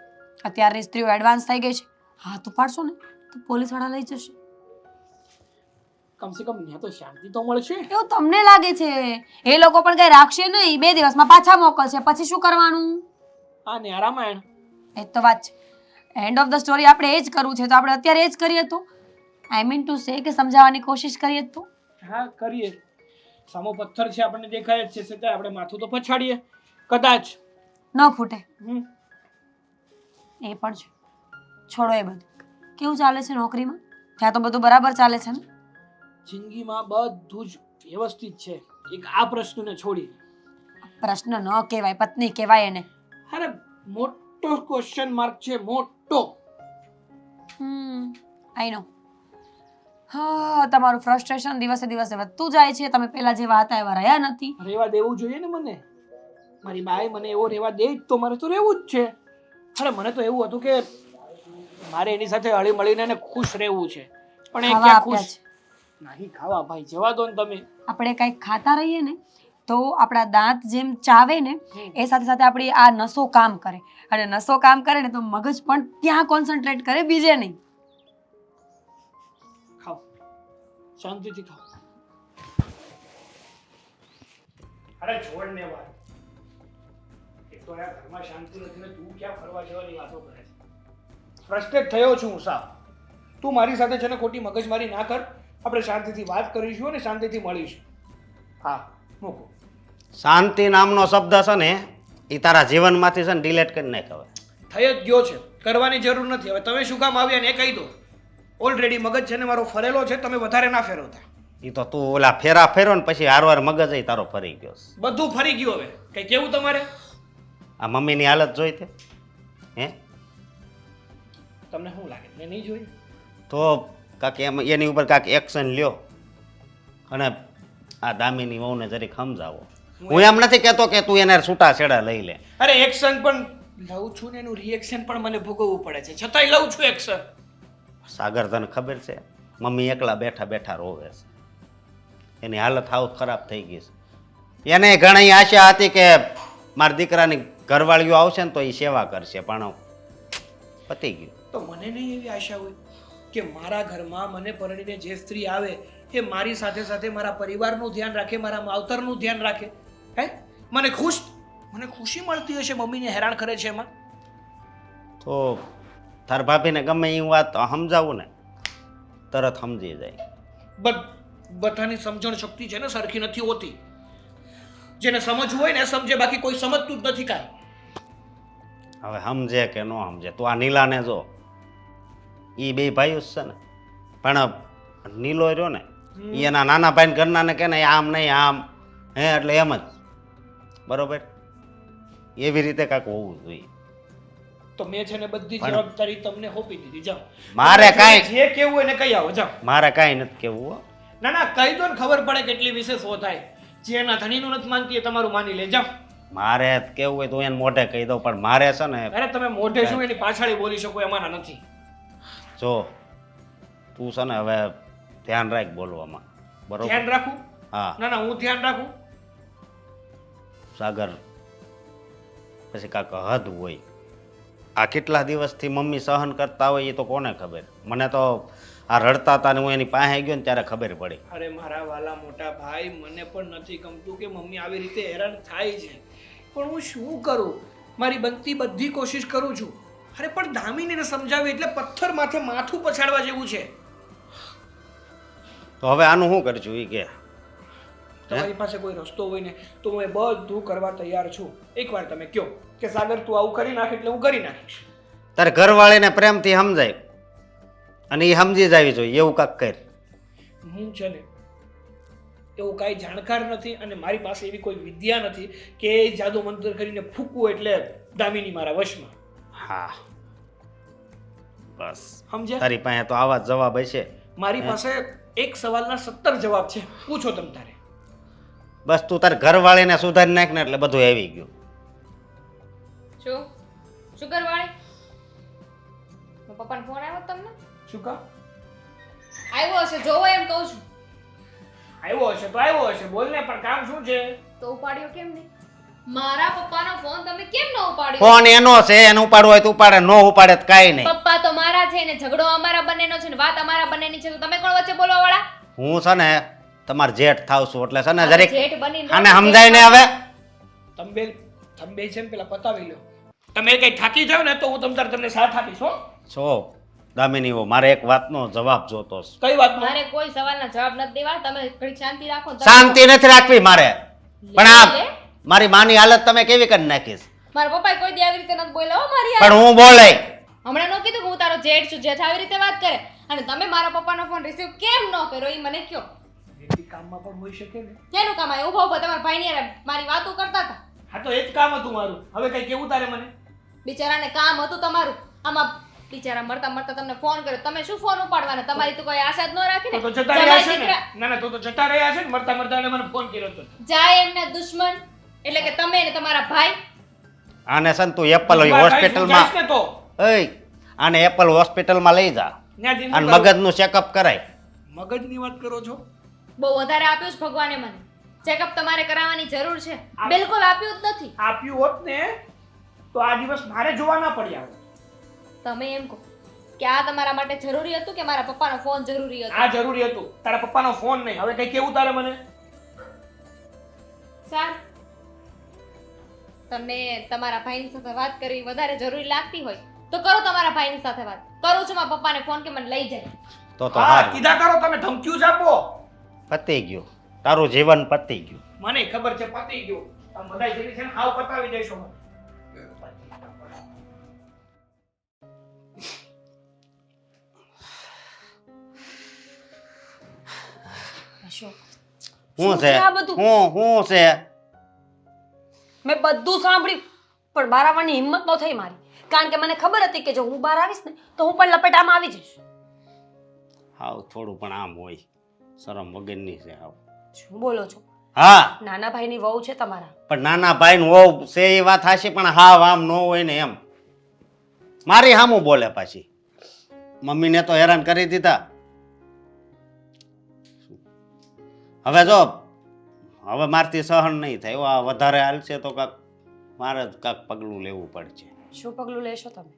અત્યારની સ્ત્રીઓ એડવાન્સ થઈ ગઈ છે. હાથ ઉપાડશો ને તો પોલીસવાળા લઈ જશે. કમસે કમ ત્યાં તો શાંતિ તો મળશે. એવું તમને લાગે છે? એ લોકો પણ કઈ રાખશે નહીં, 2 દિવસમાં પાછા મોકલશે, પછી શું કરવાનું? આ ને રામાયણ. એ તો વાત છે. એન્ડ ઓફ ધ સ્ટોરી આપણે એ જ કરવું છે તો આપણે અત્યારે એ જ કરીએ તો. આઈ મીન ટુ સે કે સમજાવવાની કોશિશ કરીએ તો. હા કરીએ. સામો પથ્થર છે આપણને દેખાય જ છે, છતાં આપણે માથું તો પછાડીએ, કદાચ ન ફૂટે. એ પણ છે. છોડો એ બધું. કેવું ચાલે છે નોકરીમાં? ત્યાં તો બધું બરાબર ચાલે છે ને? જિંદગીમાં બધું જ વ્યવસ્થિત છે, એક આ પ્રશ્નને છોડી. પ્રશ્ન ન કહેવાય, પત્ની કહેવાય એને. અરે મોટો ક્વેશ્ચન માર્ક છે, મોટો. આઈ નો. હા, તમારું ફ્રસ્ટ્રેશન દિવસે દિવસે વધતું જાય છે. તમે પહેલા જેવા હતા એવા રહ્યા નથી. રહેવા દેવું જોઈએ ને મને. મારી બાએ મને એવો રહેવા દે તો મારે તો રહેવું જ છે. અરે મને તો એવું હતું કે મારે એની સાથે હળી મળીને એને ખુશ રહેવું છે, પણ એ ક્યાં ખુશ નહીં. ખાવા ભાઈ જવા દો ને તમે. આપણે કંઈક ખાતા રહીએ ને તો આપણા દાંત જેમ ચાવે ને એ સાથે સાથે આપણી આ નસો કામ કરે, અને નસો કામ કરે ને તો મગજ પણ ત્યાં કોન્સન્ટ્રેટ કરે, બીજે નહીં. ખાઓ, શાંતિથી ખાઓ. અરે છોડ ને વાત. એક તો આ ઘરમાં શાંતિ નથી ને તું ક્યાં ફરવા જવાની વાતો કરે છે. ફ્રસ્ટ્રેટ થયો છું હું સાવ. તું મારી સાથે છે ને ખોટી મગજમારી ના કર. આપણે શાંતિથી વાત કરીશું અને શાંતિથી મળીશું. હા મૂકો. શાંતિ નામનો શબ્દ છે ને એ તારા જીવનમાંથી છે ને ડિલેટ કરી નાખ હવે. થઈ જ ગયો છે, કરવાની જરૂર નથી. હવે તમે શું કામ આવ્યા ને એ કહી દો. ઓલરેડી મગજ છે ને મારો ફરેલો છે, તમે વધારે ના ફેરવતા. એ તો તું ઓલા ફેરા ફેરો ને પછી હારવાર મગજ ય તારો ફરી ગયો છે. બધું ફરી ગયું. હવે કઈ કેવું તમારે? આ મમ્મીની હાલત જોઈ તે હે? તમને શું લાગે મેં નહીં જોયું? તો કાંક એની ઉપર કાંક એક્શન લ્યો અને આ દામીની વહુને જરીક સમજાવો. હું એમ નથી કહેતો કે તું એને છૂટા છેડા લઈ લે. અરે એક્શન પણ લઉં છું ને એનું રિએક્શન પણ મને ભોગવવું પડે છે, છતાંય લઉં છું એક્શન. સાગર તને ખબર છે મમ્મી એકલા બેઠા બેઠા રોવે છે. એની હાલત હાવ ખરાબ થઈ ગઈ છે. એને ઘણી આશા હતી કે મારા દીકરાની ઘરવાળીઓ આવશે ને તો એ સેવા કરશે, પણ પતી ગયું. તો મને નહીં એવી આશા હોય કે મારા ઘરમાં મને પરણીને જે સ્ત્રી આવે એ મારી સાથે સાથે મારા પરિવારનું ધ્યાન રાખે, મારા માવતરનું ધ્યાન રાખે. હે મને ખુશી મળતી હશે મમ્મીને હેરાન કરે છે એમાં? તો તાર ભાભીને ગમે એ વાત સમજાવું ને તરત સમજી જાય. બધાની સમજણ શક્તિ છે ને સરખી નથી હોતી. જેને સમજવું હોય ને એ સમજે, બાકી કોઈ સમજતું જ નથી કાંઈ. હવે સમજે કે ન સમજે, તું આ નીલાને જો, એ બે ભાઈઓ જ છે ને, પણ નીલો રહ્યો ને એ એના નાના ભાઈ ઘરના ને કે ને આમ નહીં આમ હે, એટલે એમ જ બરોબર. એવી રીતે કાંઈક હોવું જોઈએ. તો મેં છે ને બધી જવાબદારી તમને સોંપી દીધી. જાઓ, મારે કાંઈ જે કેવું હોય ને કહી આવો. જાઓ. મારે કાંઈ નથી કેવું હો. ના ના કહી દો ને, ખબર પડે કેટલી વિશેષ થાય. જે એના ધણીનું નથી માનતી એ તમારું માની લે. જાઓ. મારે કેવું હોય તો એને મોઢે કહી દઉં, પણ મારે છે ને અરે તમે મોઢે શું એની પાછળ બોલી શકો એમાં નથી. જો તું છે ને હવે ધ્યાન રાખ બોલવામાં, બરોબર? ધ્યાન રાખું? હા. ના ના હું ધ્યાન રાખું. સાગર પછી કાંક હદ હોય. આ કેટલા દિવસથી મમ્મી સહન કરતા હોય એ તો કોને ખબર. મને તો આ રડતા હતા ને હું એની પાસે ગયો ને ત્યારે ખબર પડી. અરે મારા વાલા મોટા ભાઈ, મને પણ નથી ગમતું કે મમ્મી આવી રીતે હેરાન થાય છે, પણ હું શું કરું? મારી બનતી બધી કોશિશ કરું છું. અરે પણ દામિનીને સમજાવી એટલે પથ્થર માથે માથું પછાડવા જેવું છે. તો હવે આનું શું કરશું એ કે? તમારી પાસે કોઈ રસ્તો હોય ને તો હું એ બધું કરવા તૈયાર છું. એકવાર તમે કહો કે સાગર તું આવું કરી નાખ એટલે હું કરી નાખીશ. તારે ઘરવાળીને પ્રેમથી સમજાય અને એ સમજી જાવી જોઈએ એવું કાંક કર. હું છે ને એવું કાંઈ જાણકાર નથી અને મારી પાસે એવી કોઈ વિદ્યા નથી કે જાદુ મંત્ર કરીને ફૂકવું એટલે દામિની મારા વશમાં. હા બસ સમજ્યા? તારી પાસે તો આવા જ જવાબ હશે. મારી પાસે એક સવાલના 17 જવાબ છે, પૂછો તમ તારે. બસ તું તારી ઘરવાળીને સુધારી નાખ ને એટલે બધું આવી ગયું. શું કરવાળી? પપ્પાનો ફોન આવ્યો તમને? શું કામ આવ્યો હશે, જોવો એમ કહું છું. આવ્યો હશે તો આવ્યો હશે, બોલ ને. પણ કામ શું છે? તો ઉપાડ્યો કેમ નહીં? મારા પપ્પાનો ફોન તમે કેમ ન ઉપાડ્યો? ફોન એનો છે, એને ઉપાડવો હોય તો ઉપાડે, ન ઉપાડે તો કાંઈ નહીં. પપ્પા તો મારા છે ને ઝઘડો અમારા બંનેનો છે ને વાત અમારા બંનેની છે, તો તમે કોણ વચ્ચે બોલવા વાળા? હું છે ને તમાર જેઠ થાવ છું એટલે છે ને જરીક જેઠ બનીને આને સમજાય ને. હવે તમે બે છે ને પેલા પતાવી લો. તમે કઈ થાકી જાવ ને તો હું તમને સાથ આપીશ. હો છો દામિની, મારે એક વાતનો જવાબ જોતો છે. કઈ વાત? મારે કોઈ સવાલના જવાબ નથી દેવા, તમે ઘડી શાંતિ રાખો. શાંતિ નથી રાખવી મારે, પણ આ મારી માની હાલત તમે કેવી કરી નાખીશ? મારા પપ્પાએ કોઈ દી આવી રીતે નથી બોલ્યા હો મારી પણ હું બોલાય હમણાં નો કીધું કે હું તારો જેઠ છું, જેઠ આવી રીતે વાત કરે. અને તમે મારા પપ્પાનો ફોન રિસીવ કેમ ન કર્યો એ મને કહો. એથી કામમાં પણ હોઈ શકે ને. કેનું કામ આવ્યું? ઉભા ઉભા તમારા ભાઈની હારે મારી વાતો કરતા હતા. હા તો એ જ કામ હતું મારું. હવે કઈ કેવું તારે મને? બિચારાને કામ હતું તમારું. આમાં બિચારા મરતા મરતા તમને ફોન કર્યો, તમે શું ફોન ઉપાડવાના? તમારી તો કોઈ આશા જ ન રાખી તો ને. જતા રહ્યા છે ને. ના ના તો જતા રહ્યા છે ને, મરતા મરતા એને મને ફોન કર્યો હતો. જાય એમના દુશ્મન એટલે કે તમે ને તમારા ભાઈ. આને છે ને તું એપલ હોસ્પિટલમાં તો આને એપલ હોસ્પિટલમાં લઈ જા અને મગજનું ચેકઅપ કરાય. મગજની વાત કરો છો? બહુ વધારે આપ્યું છે ભગવાને મને. ચેકઅપ તમારે કરાવવાની જરૂર છે. બિલકુલ આપ્યું જ નથી. આપ્યું હોત ને તો આ દિવસ મારે જોવા ના પડ્યા હોત. તમે એમ કહો કે આ તમારા માટે જરૂરી હતું કે મારા પપ્પાનો ફોન જરૂરી હતો? આ જરૂરી હતું, તારા પપ્પાનો ફોન નહીં. હવે કઈ કેવું તારે મને? સારું, તમને તમારા ભાઈની સાથે વાત કરવી વધારે જરૂરી લાગતી હોય તો કરો તમારા ભાઈની સાથે વાત. કરું છું મારા પપ્પાને ફોન કે મને લઈ જાય. તો હા હારું. કીધા કરો તમે ધમકીઓ જ આપો. પતી ગયું તારું જીવન પતી ગયું. મને ખબર છે પતી ગયું. આ બધાય જેવી છે ને હાવ પતાવી દેશો મને. અશોક, શું શું છે છે આ બધું? શું છે મેં બધું સાંભળ્યું પણ બહાર આવવાની હિંમત ન થઈ મારી, કારણ કે મને ખબર હતી કે જો હું બહાર આવીશ ને તો હું પણ લપેટામાં આવી જઈશ. હાવ થોડું પણ આમ હોય શરમ વગરની છે હાવ. શું બોલો છો? હા નાના ભાઈની વહુ છે તમારા. પણ નાના ભાઈ વહુ છે એ વાત હાશી, પણ હાવ આમ ન હોય ને એમ. મારી હામું બોલે પાછી. મમ્મીને તો હેરાન કરી દીધા. હવે જો હવે મારથી સહન નહીં થાય. આ વધારે હાલશે તો કાંક મારે જ કાંક પગલું લેવું પડશે. શું પગલું લેશો તમે?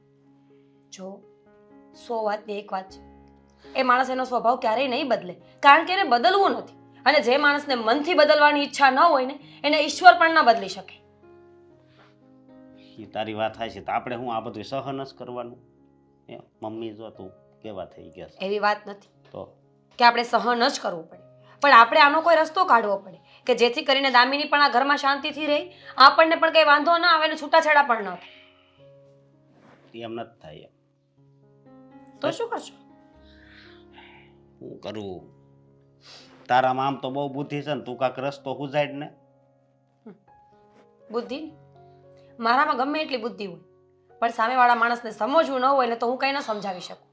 જો 100 વાતની એક વાત છે, એ માણસ એનો સ્વભાવ ક્યારેય નહીં બદલે, કારણ કે એને બદલવું નથી. અને જે માણસને મનથી બદલવાની ઈચ્છા ન હોય ને એને ઈશ્વર પણ ના બદલી શકે. એ તારી વાત થાય છે તો આપણે હું આ બધું સહન જ કરવાનું? એ મમ્મી જો તું કેવા થઈ ગયા છે એવી વાત નથી તો કે આપણે સહન જ કરવું પડે, પણ આપણે આનો કોઈ રસ્તો કાઢવો પડે કે જેથી કરીને દામિની પણ આ ઘરમાં શાંતિથી રહી, આપણને પણ કંઈ વાંધો ના આવે ને છૂટાછેડા પણ ન થાય. એમ નથી થાય. તો શું કરશો? શું કરવું? તારામાં આમ તો બહુ બુદ્ધિ છે ને, તું કાંક રસ્તો સુઝાડ ને. બુદ્ધિ મારામાં ગમે એટલી બુદ્ધિ હોય, પણ સામેવાળા માણસને સમજવું ન હોય ને તો હું કંઈ ન સમજાવી શકું.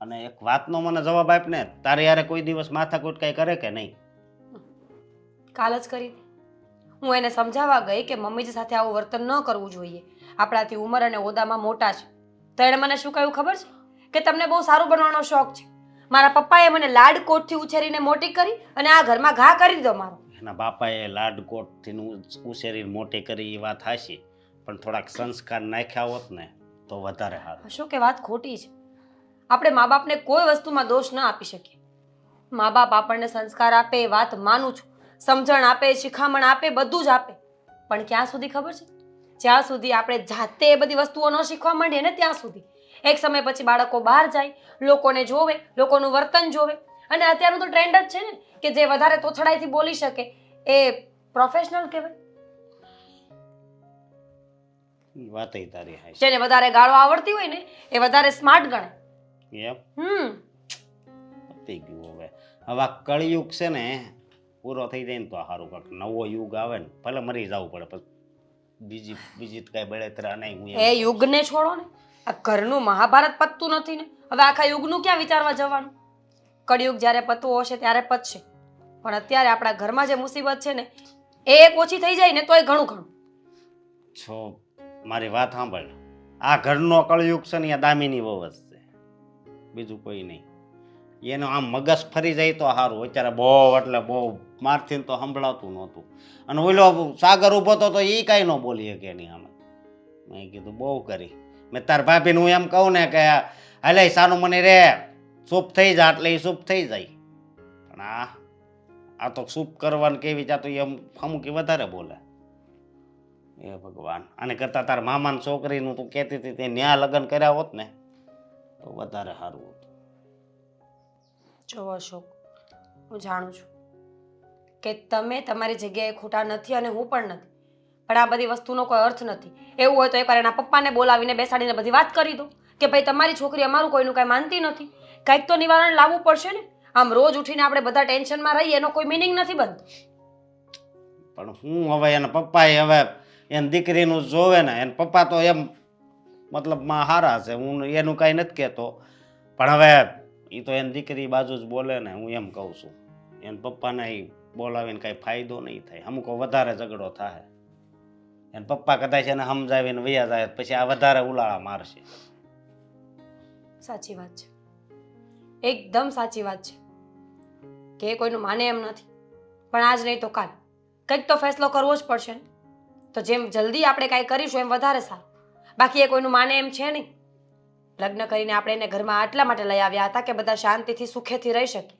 અને એક વાતનો મને જવાબ આપ ને, તારે યારે કોઈ દિવસ માથાકૂટ કઈ કરે કે નહીં? કાલ જ કરી હતી. હું એને સમજાવવા ગઈ કે મમ્મીજી સાથે આવું વર્તન ન કરવું જોઈએ, આપણાથી ઉંમર અને હોદ્દામાં મોટા છે. તો એણે મને શું કહ્યું ખબર છે કે તમને બહુ સારું બનવાનો શોખ છે. મારા પપ્પાએ મને લાડકોટથી ઉછેરીને મોટી કરી અને આ ઘરમાં ઘા કરી દીધો મારો. એના બાપાએ લાડકોટથી ઉછેરી મોટી કરી એ વાત હાશી, પણ થોડાક સંસ્કાર નાખ્યા હોત ને તો વધારે સારું. શું કે વાત ખોટી છે? આપણે મા બાપને કોઈ વસ્તુમાં દોષ ન આપી શકીએ. મા બાપ આપણને સંસ્કાર આપે એ વાત માનું છું, સમજણ આપે, શિખામણ આપે, બધું જ આપે, પણ ક્યાં સુધી ખબર છે? જ્યાં સુધી આપણે જાતે એ બધી વસ્તુઓ ન શીખવા માંડીએ ને ત્યાં સુધી. એક સમય પછી બાળકો બહાર જાય, લોકોને જોવે, લોકોનું વર્તન જોવે, અને અત્યારનું તો ટ્રેન્ડ જ છે ને કે જે વધારે તોછડાઈથી બોલી શકે એ પ્રોફેશનલ કહેવાય. ઈ વાતય તારી હાશી. જેને વધારે ગાળો આવડતી હોય ને એ વધારે સ્માર્ટ ગણાય. એમ પતી ગયું. હવે હવે આ કળિયુગ છે ને પૂરો થઈ જાય ને તો સારું. કાંક નવો યુગ આવે ને, ભલે મરી જવું પડે પણ બીજી કઈ બળતરા નહીં. હું એ યુગને છોડો ને, આ ઘરનું મહાભારત પતતું નથી ને, હવે આખા યુગનું ક્યાં વિચારવા જવાનું? કળિયુગ જ્યારે પતવો હશે ત્યારે પતશે, પણ અત્યારે આપણા ઘરમાં જે મુસીબત છે ને એ એક ઓછી થઈ જાય ને તોય ઘણું ઘણું. છો મારી વાત સાંભળ. આ ઘરનો કળયુગ છે ને આ દામિની વહુ જ છે, બીજું કોઈ નહીં. એનો આમ મગજ ફરી જાય તો સારું. અત્યારે બહુ એટલે બહુ મારથી તો સંભળાતું નહોતું. અને ઓલો સાગર ઊભો તો એ કાંઈ ન બોલી શકે એની આમે. મેં કીધું બહુ કરી. મેં તાર ભાભીને હું એમ કહું ને કે હાલે સાનું મને રે સૂપ થઈ જાય એટલે એ સૂપ થઈ જાય. પણ આ તો સૂપ કરવાનું કેવી જાતું એમ અમુક વધારે બોલે. એ ભગવાન, આને કરતાં તાર મામાની છોકરીનું તું કહેતી હતી તે ન્યા લગ્ન કર્યા હોત ને તો વધારે સારું હતું. જો અશોક, હું જાણું છું કે તમે તમારી જગ્યાએ ખોટા નથી અને હું પણ નથી, પણ આ બધી વસ્તુનો કોઈ અર્થ નથી. એવું હોય તો એકવાર એના પપ્પાને બોલાવીને બેસાડીને બધી વાત કરી દો કે ભાઈ તમારી છોકરી અમારું કોઈનું કાંઈ માનતી નથી, કંઈક તો નિવારણ લાવવું પડશે ને. આમ રોજ ઉઠીને આપણે બધા ટેન્શનમાં રહીએ એનો કોઈ મિનિંગ નથી બનતો. પણ હું હવે એના પપ્પાએ હવે એની દીકરીનું જોવે ને, એના પપ્પા તો એમ મતલબમાં સારા છે, હું એનું કાંઈ નથી કહેતો, પણ હવે એ તો એની દીકરી બાજુ જ બોલે ને. હું એમ કહું છું એના પપ્પાને બોલાવીને કાંઈ ફાયદો નહીં થાય, અમુક વધારે ઝઘડો થાય. એના પપ્પા કદાચ એને સમજાવીને વયા જાય પછી આ વધારે ઉલાળા મારશે. સાચી વાત છે, એકદમ સાચી વાત છે કે કોઈનું માને એમ નથી, પણ આજ નહીં તો કાલ કંઈક તો ફેસલો કરવો જ પડશે ને. તો જેમ જલ્દી આપણે કાંઈ કરીશું એમ વધારે સારું, બાકી એ કોઈનું માને એમ છે નહીં. લગ્ન કરીને આપણે એને ઘરમાં આટલા માટે લઈ આવ્યા હતા કે બધા શાંતિથી સુખેથી રહી શકીએ,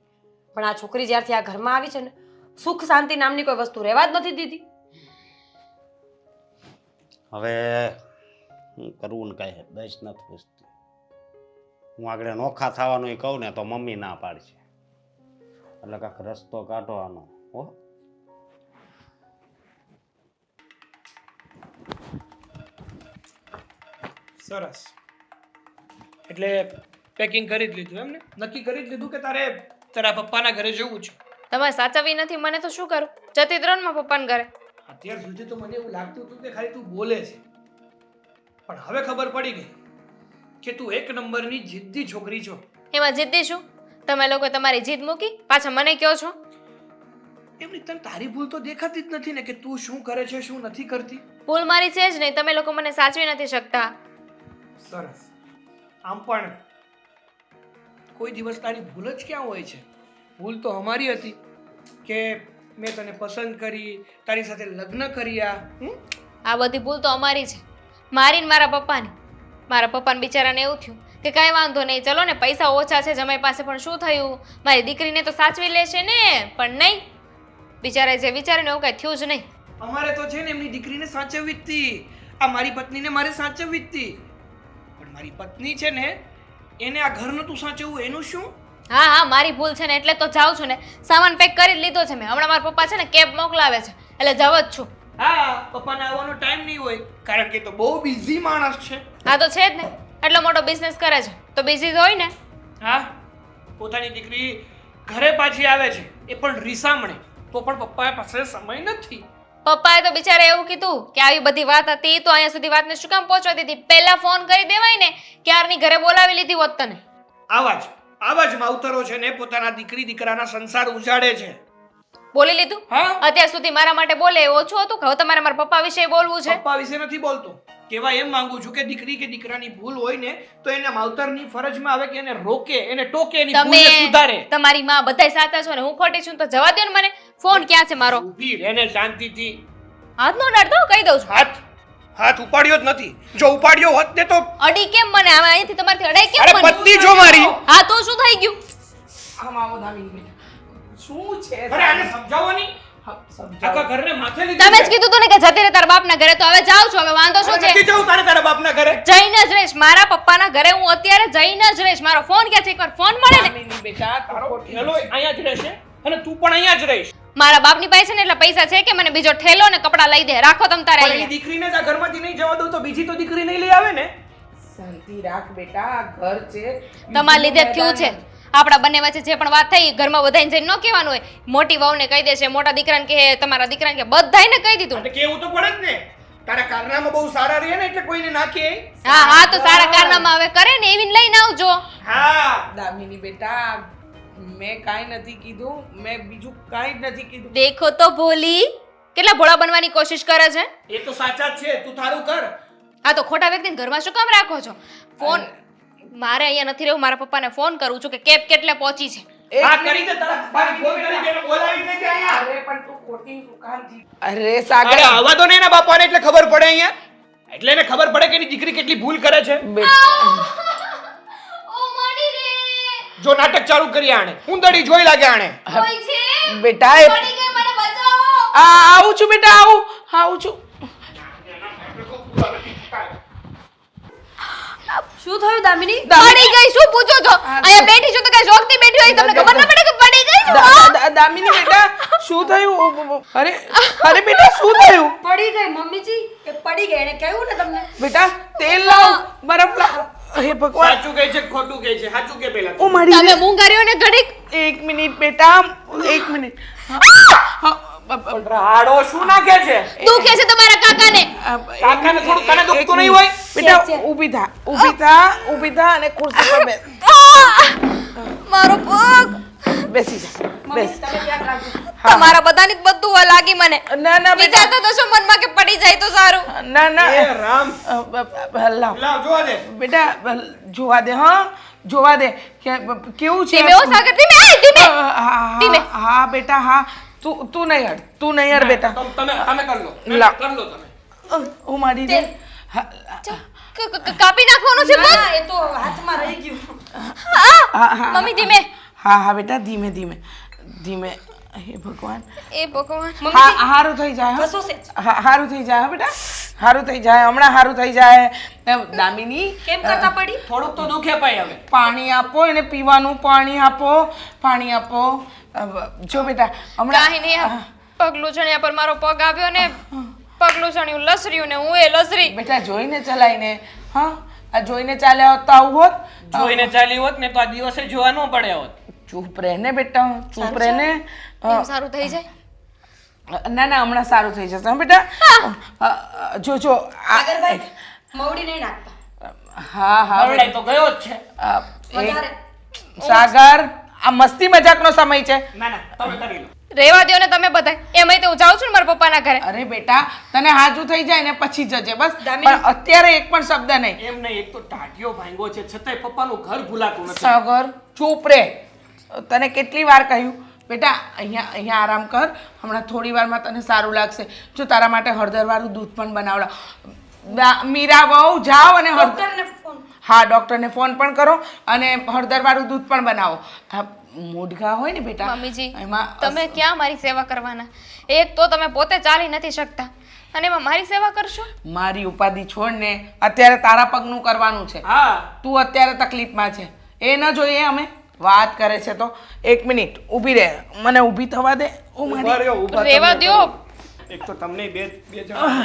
પણ આ છોકરી જ્યારથી આ ઘરમાં આવી છે ને સુખ શાંતિ નામની કોઈ વસ્તુ રહેવા જ નથી દીધી. હવે હું કરવું ને કાંઈ દસ નથી પૂછતી. હું આગળ નોખા થવાનું એ કહું ને તો મમ્મી ના પાડશે. એટલે કાંઈક રસ્તો કાઢવાનો. હો સરસ. એટલે પેકિંગ કરી જ લીધું એમ ને? નક્કી કરી જ લીધું કે તારે તારા પપ્પાના ઘરે જવું છે? તમારે સાચવવી નથી મને તો શું કરું? જતી જ રહો ને મારા પપ્પાના ઘરે. અત્યાર સુધી તો મને એવું લાગતું હતું કે ખાલી તું બોલે છે, પણ હવે ખબર પડી ગઈ કે તું એક નંબરની જિદ્દી છોકરી છો. એમાં જિદ્દી શું? તમે લોકો તમારી જીદ મૂકી પાછા મને કહો છો? એમની તને તારી ભૂલ તો દેખાતી જ નથી ને કે તું શું કરે છે શું નથી કરતી. ભૂલ મારી છે જ નહીં, તમે લોકો મને સાચવી નથી શકતા. સરસ. આમ પણ કોઈ દિવસ તારી ભૂલ જ ક્યાં હોય છે? ભૂલ તો અમારી હતી કે મેં તને પસંદ કરી, તારી સાથે લગ્ન કર્યા. આ બધી ભૂલ તો અમારી છે, મારી ને મારા પપ્પાની. મારા પપ્પાને બિચારાને એવું થયું કે કાંઈ વાંધો નહીં, ચલો ને પૈસા ઓછા છે જમાઈ પાસે, પણ શું થયું, મારી દીકરીને તો સાચવી લેશે ને. પણ નહીં, બિચારાએ જે વિચાર્યું ને એવું કાંઈ થયું જ નહીં. અમારે તો છે ને એમની દીકરીને સાચવવી જ હતી. આ મારી પત્નીને મારે સાચવવી જ હતી, પણ મારી પત્ની છે ને એને આ ઘર નતું સાચવવું. એનું શું? હા હા, મારી ભૂલ છે ને એટલે તો જાઉં છું ને. સામાન પેક કરી જ લીધો છે મેં. હમણાં મારા પપ્પા છે ને કેબ મોકલાવે છે એટલે જવ જ છું. હા, પપ્પાને આવવાનો ટાઈમ નહીં હોય કારણ કે તો બહુ બિઝી માણસ છે. હા તો છે જ ને, એટલો મોટો બિઝનેસ કરે છે તો બિઝી હોય ને. હા, પોતાની દીકરી ઘરે પાછી આવે છે એ પણ રીસામણે, તો પણ પપ્પા પાસે સમય નથી. પપ્પાએ તો બિચારે એવું કીધું કે આવી બધી વાત હતી તો અહીંયા સુધી વાતને શું કામ પહોંચવા દીધી? પહેલા ફોન કરી દેવાય ને, ક્યારની ઘરે બોલાવી લીધી હોત તને. આવા જ માવતરો છે ને પોતાના દીકરી દીકરાના સંસાર ઉજાડે છે. બોલી લીધું? હા, અત્યાર સુધી મારા માટે બોલે એ ઓછું હતું કે હવે તમારે મારા પપ્પા વિશે બોલવું છે? પપ્પા વિશે નથી બોલતો. કેવા એમ માંગુ છું કે દીકરી કે દીકરાની ભૂલ હોય ને તો એને માવતરની ફરજમાં આવે કે એને રોકે, એને ટોકે, એની ભૂલને સુધારે. તમારી માં બધાય સાચા છો ને હું ખોટી છું તો જવા દો ને મને. ફોન ક્યાં છે મારો? ઊભી રહેને શાંતિથી. હાથ નો અડાડતો, કહી દઉં છું. હાથ ઉપાડ્યો જ નથી. જો ઉપાડ્યો હોત ને તો અડી કેમ મને? આમાં અહીંથી તમારથી અડાઈ કેમ અરે મને? પત્ની જો મારી. હા તો શું થઈ ગયું? આમ આવો દામિની બેટા, શું છે? અરે આને સમજાવો નહીં. આખા ઘરને માથે લીધી તમે જ છે. કીધું તું ને કે જતી રહે તારા બાપના ઘરે, તો હવે જાઉં છું. હવે વાંધો શું નથી છે? જવું તારા બાપના ઘરે. જઈને જ રહીશ મારા પપ્પાના ઘરે. હું અત્યારે જઈને જ રહીશ. મારો ફોન ક્યાં છે? એકવાર ફોન મળે ને. દામિની બેટા, તારો ઠેલો અહીંયા જ રહેશે અને તું પણ અહીંયા જ રહીશ. મારા બાપની પાસે છે ને એટલા પૈસા છે કે મને બીજો ઠેલો ને કપડા લઈ દે. રાખો તમ તારે પણ એની અહીંયા. દીકરીને જ આ ઘરમાંથી નહીં જવા દઉં તો બીજી તો દીકરી નહીં લઈ આવે ને. શાંતિ રાખ બેટા, આ ઘર છે. તમારા લીધે જ થયું છે. આપણા બંને વચ્ચે જે પણ વાત થઈ ઘરમાં બધાને જઈને ન કહેવાનું હોય. મોટી વહુને કહી દેશે, મોટા દીકરાને કહે, તમારા દીકરાને કહે, બધાયને કહી દીધું. એટલે કેવું તો પડે જ ને. તારા કારનામાં બહુ સારા રહે ને એટલે કોઈને નાખે. હા હા, તો સારા કારનામાં હવે કરે ને એવીને લઈને આવજો. હા, દામિની બેટા, મેં કાંઈ નથી કીધું, મેં બીજું કાંઈ જ નથી કીધું. દેખો તો ભોલી કેટલા ભોળા બનવાની કોશિશ કરે છે. એ તો સાચા જ છે. તું તારું કર. આ તો ખોટા વ્યક્તિને ઘરમાં શું કામ રાખો છો? ફોન મારે અહીંયા નથી રહેવું. મારા પપ્પાને ફોન કરું છું કે કેબ કેટલે પહોંચી છે. હા, કરી દે. તારા પપ્પાને ફોન કરી દે અને બોલાવી દે અહીંયા. અરે પણ તું ખોટી શું કામ જી? અરે સાગર, અરે આવવા દો ને એના બાપાને એટલે ખબર પડે અહીંયા. એટલે એને ખબર પડે કે એની દીકરી કેટલી ભૂલ કરે છે. ઓ મોડી રે, જો નાટક ચાલુ કરી આણે. ઉંદરડી જોઈ લાગે આણે. કોઈ છે? બેટા, પડી ગઈ, મને બચાવો. આવું છું બેટા, આવું છું. શું થયું દામિની? પડી ગઈ શું પૂછો છો? અહીંયા બેઠી છું તો કઈ જોગતી બેઠી હોય તમને ખબર ન પડે કે પડી ગઈ છું? દામિની બેટા, શું થયું? અરે બેટા, શું થયું? પડી ગઈ મમ્મીજી, એ પડી ગઈ. એને કહ્યું ને તમને. બેટા, તેલ લાવ, બરફ લાવ. હે ભગવાન, સાચું કહે છે ખોટું કહે છે? સાચું કે પેલા ઓ મારી તમે મૂંગાર્યો ને ઘડીક. એક મિનિટ બેટા, એક મિનિટ. રાડો શું નાખે છે? તું કે છે તમારા કાકાને? કાકાને થોડું કને દુખતું નહીં હોય? બેટા ઊભી થા અને ખુરશી પર બેસ. મારો પગ. બેસી જા, બેસ. તમે ધ્યાન રાખજો. તમારા બધાની જ બધું લાગી મને. ના બેટા, વિચારતો તો શું મનમાં કે પડી જાય તો સારું. ના એ રામ, લાવ લાવ જોવા દે. બેટા, જોવા દે. હા, જોવા દે કેવું છે. ધીમે ઓ સાગર, ધીમે. ધીમે. ધીમે. હા બેટા, હા. તું નહીં હડ બેટા. તમે કર લો. લાવ. કર લો તમે. હું મારી દે. કાપી નાખવાનું છે પગ. ના, એ તો હાથમાં રહી ગયું. હા, મમ્મી ધીમે. હા બેટા, ધીમે. હે ભગવાન, એ ભગવાન. હારું થઈ જાય. કસો છે. હારું થઈ જાય. હા બેટા, સારું થઈ જાય, હમણાં સારું થઈ જાય. દામિની કેમ કરતા પડી? થોડુંક તો દુખે પાય હવે. પાણી આપો એને, પીવાનું પાણી આપો, પાણી આપો. જો બેટા હમણાં કાંઈ નહીં આ પગલું છણ્યા પર મારો પગ આવ્યો ને પગલું છણ્યું લસર્યું ને હું એ લસરી. બેટા જોઈને ચલાવીને. હા, આ જોઈને ચાલ્યા હોત તો આવું હોત. જોઈને ચાલી હોત ને તો આ દિવસે જોવા ન પડ્યા હોત. ચૂપ રહે ને બેટા, ચૂપ રહે ને. એમ સારું થઈ જાય. ના ના, હમણાં સારું થઈ જશે. હા બેટા, જો જો સાગરભાઈ મવડી નહીં નાખતા. હા હા હરડાઈ તો ગયો જ છે. વધારે સાગર, આ મસ્તી મજાકનો સમય છે. ના ના, તમે કરી લો. રેવા દ્યો ને તમે બધા. એમાંય તો હું જાઉં છું ને મારા પપ્પાના ઘરે. અરે બેટા, તને હાજુ થઈ જાય ને પછી જજે બસ. દામિની. પણ અત્યારે એક પણ શબ્દ નહીં. એમ નહીં, એક તો ટાઢિયો ભાંગો છે છતાંય પપ્પાનું ઘર ભૂલાતું નથી. સાગર ચૂપ રે. તને કેટલી વાર કહ્યું બેટા, અહીંયા આરામ કર. હમણાં થોડી વારમાં તને સારું લાગશે. જો તારા માટે હળદરવાળું દૂધ પણ બનાવડા. મીરા વહુ જાઓ અને ડોક્ટરને ફોન. હા, ડૉક્ટરને ફોન પણ કરો અને હળદરવાળું દૂધ પણ બનાવો. આ મોઢગા હોય ને બેટા, મમ્મીજી એમાં તમે ક્યાં મારી સેવા કરવાના? એક તો તમે પોતે ચાલી નથી શકતા અને એમાં મારી સેવા કરશો? મારી ઉપાધિ છોડ ને. અત્યારે તારા પગનું કરવાનું છે. હા, તું અત્યારે તકલીફમાં છે એ ન જોઈએ. અમે વાત કરે છે તો 1 મિનિટ ઊભી રહે, મને ઊભી થવા દે. ઓ ઉભા મારી રહ્યો, ઉભા રેવા તમે દ્યો. કરો. એક તો તમને બે જણા.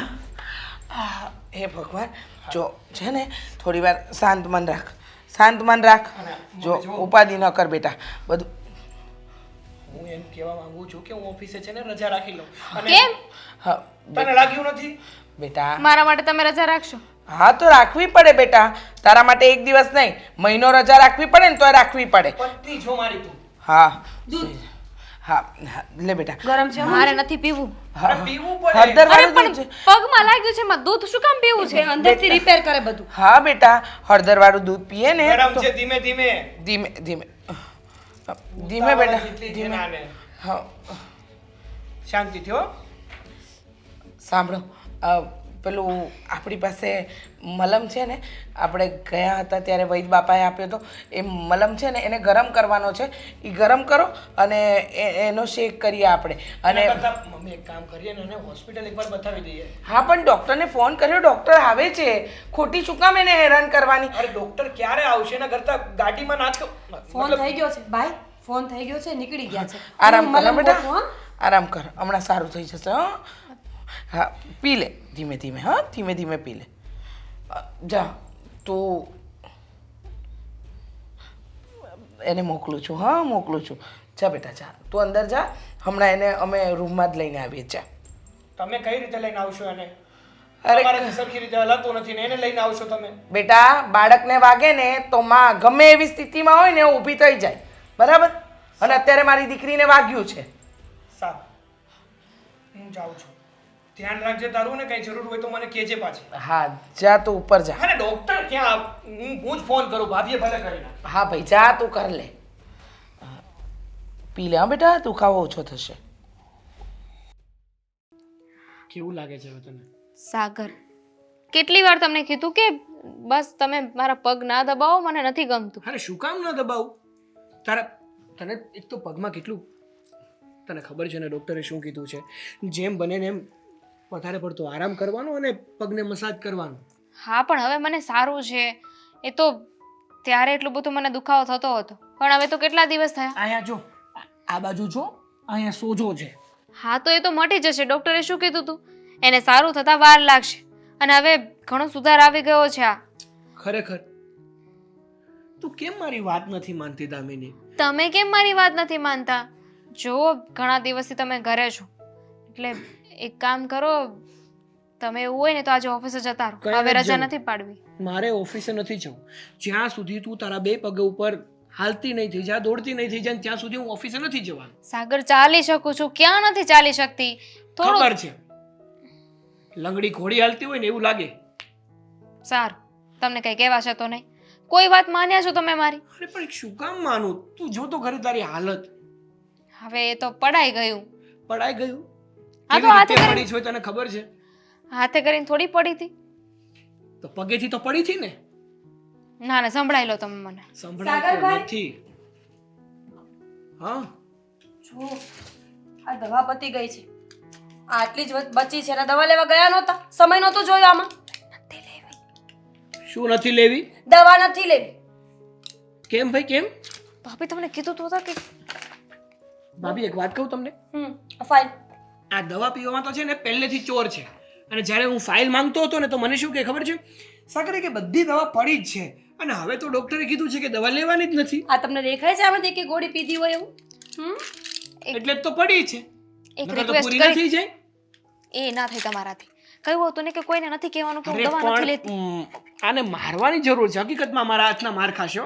હે ભગવાન, જો છે ને થોડી વાર શાંત મન રાખ, શાંત મન રાખ. જો ઉપાધિ ન કર બેટા. બધું હું એમ કહેવા માંગુ છું કે હું ઓફિસે છે ને રજા રાખી લઉં. અને કેમ? હા તને લાગ્યું નથી? બેટા, મારા માટે તમે રજા રાખશો? હા તો રાખવી પડે બેટા. તારા માટે 1 દિવસ નહીં, મહિનો રજા રાખવી પડે ને તો રાખવી પડે. પત્ની છો મારી તું. હા હા હા, લે બેટા. ગરમ છે મારે નથી પીવું. હા, અરે પીવું પડે. અરે હળદરવાળું પણ દૂધ છે. પગમાં લાગ્યું છે એમાં દૂધ શું કામ પીવું છે? અંદરથી રિપેર કરે બધું. હા બેટા, હળદરવાળું દૂધ પીએ ને ગરમ તો છે, ધીમે ધીમે. ધીમે ધીમે ધીમે બેટા, જેટલી છે ધીમે. ને આને. હા, શાંતિથી હો. સાંભળો, પેલું આપણી પાસે મલમ છે ને, આપણે ગયા હતા ત્યારે વૈદ બાપાએ આપ્યો તો એ મલમ છે ને, એને ગરમ કરવાનો છે. એ ગરમ કરો અને એનો શેક કરીએ આપણે. અને અને મમ્મી એક કામ કરીએ ને, એને હોસ્પિટલ એકવાર બતાવી દઈએ. હા, પણ ડૉક્ટરને ફોન કર્યો, ડૉક્ટર આવે છે. ખોટી શું કામ એને હેરાન કરવાની? અરે ડોક્ટર ક્યારે આવશે? એના કરતા ગાડીમાં નાખ્યો. ફોન થઈ ગયો છે ભાઈ, ફોન થઈ ગયો છે, નીકળી ગયા છે. આરામ હું કર મલમ બેટા, ગોતું, હા? આરામ કર. હમણાં સારું થઈ જશે. હા હા, પી લે ધીમે ધીમે. હા, ધીમે ધીમે પી લે. જા તું, એને મોકલું છું. હા, મોકલું છું. જા બેટા, જા તું અંદર જા. હમણાં એને અમે રૂમમાં જ લઈને આવીએ. જા. તમે કઈ રીતે લઈને આવશો એને? અરે તમારાથી સરખી રીતે હલાતું નથી ને એને લઈને આવશો તમે? બેટા, બાળકને વાગે ને તો માં ગમે એવી સ્થિતિમાં હોય ને ઊભી થઈ જાય, બરાબર? અને અત્યારે મારી દીકરીને વાગ્યું છે. સારું, હું જાઉં છું. ધ્યાન રાખજે તારું, ને કઈ જરૂર હોય તો મને કહેજે પાછી. હા, જા તું ઉપર જા. અરે ડોક્ટર ક્યાં? હું જ ફોન કરું, ભાભીએ ભલે કરી નાખ. હા ભાઈ, જા તું કર લે. પી લે. હા બેટા, દુખાવો ઓછો થશે. કેવું લાગે છે હવે તને? સાગર, કેટલી વાર તમને કીધું કે બસ તમે મારા પગ ના દબાવો, મને નથી ગમતું. અરે શું કામ ના દબાવું? તને એક તો પગમાં કેટલું, તને ખબર છે ને ડોક્ટરે શું કીધું છે? જેમ બને ને એમ વધારે પડતો આરામ કરવાનો અને પગને મસાજ કરવાનો. હા, પણ હવે મને સારું છે. એ તો ત્યારે એટલું બધું મને દુખાવો થતો હતો, પણ હવે તો કેટલા દિવસ થયા. અહીંયા જો, આ બાજુ જો, અહીંયા સોજો છે. હા, તો એ તો મટી જશે. ડોક્ટરે શું કીધું હતું? એને સારું થતા વાર લાગશે અને હવે ઘણો સુધાર આવી ગયો છે. આ ખરેખર તું કેમ મારી વાત નથી માનતી દામિની? તમે કેમ મારી વાત નથી માનતા? જો ઘણા દિવસથી તમે ઘરે છો, એટલે એક કામ કરો, તમે એવું હોય ને તો આજે ઓફિસે જતા રહો. કયા હવે નથી રજા જવું? નથી પાડવી. મારે ઓફિસે નથી જવું. જ્યાં સુધી તું તારા બે પગ ઉપર હાલતી નહીં થઈ જા, દોડતી નહીં થઈ જાય, ત્યાં સુધી હું ઓફિસે નથી જવાનું. સાગર, ચાલી શકું છું, ક્યાં નથી ચાલી શકતી? થોડું ખબર છે, લંગડી ઘોડી હાલતી હોય ને એવું લાગે. સારું, તમને કઈ કહેવાશે તો નહીં. કોઈ વાત માન્યા છો તમે મારી? અરે પણ શું કામ માનું? તું જો તો ખરી તારી હાલત. હવે એ તો પડાઈ ગયું. પડાઈ ગયું? હા, તો કેવી હાથે રીતે કરીને- પડી છે તને ખબર છે? હાથે કરીને થોડી પડી હતી. તો પગેથી તો પડી હતી ને. ના ના, સંભળાઈ લો તમે મને. સંભળાતું સાગરભાઈ? નથી. હા, જો આ દવા પતી ગઈ છે. આટલી જ બચી છે ને દવા લેવા ગયા નહોતા? સમય નહોતો જોયો આમાં? શું નથી લેવી? દવા નથી લેવી. કેમ ભાઈ કેમ? ભાભી તમને કીધું તો હતા કે ભાભી એક વાત કહું તમને, ફાઇન. આ દવા પીવામાં તો છે ને પહેલેથી ચોર છે. અને જ્યારે હું ફાઇલ માંગતો હતો ને તો મને શું કે ખબર છે, સાગરે કે બધી દવા પડી જ છે અને હવે તો ડોક્ટરે કીધું છે કે દવા લેવાની જ નથી. આ તમને દેખાય છે આમાંથી કે ગોળી પીધી હોય એવું? એટલે જ તો પડી છે. એક નકર તો રિક્વેસ્ટ પૂરી ના કરી થઈ જાય. એ ના થાય તમારાથી. કહ્યું હતું ને કે કોઈને નથી કહેવાનું કે હું અરે દવા નથી લેતી. આને મારવાની જરૂર છે. હકીકતમાં મારા હાથના માર ખાશો.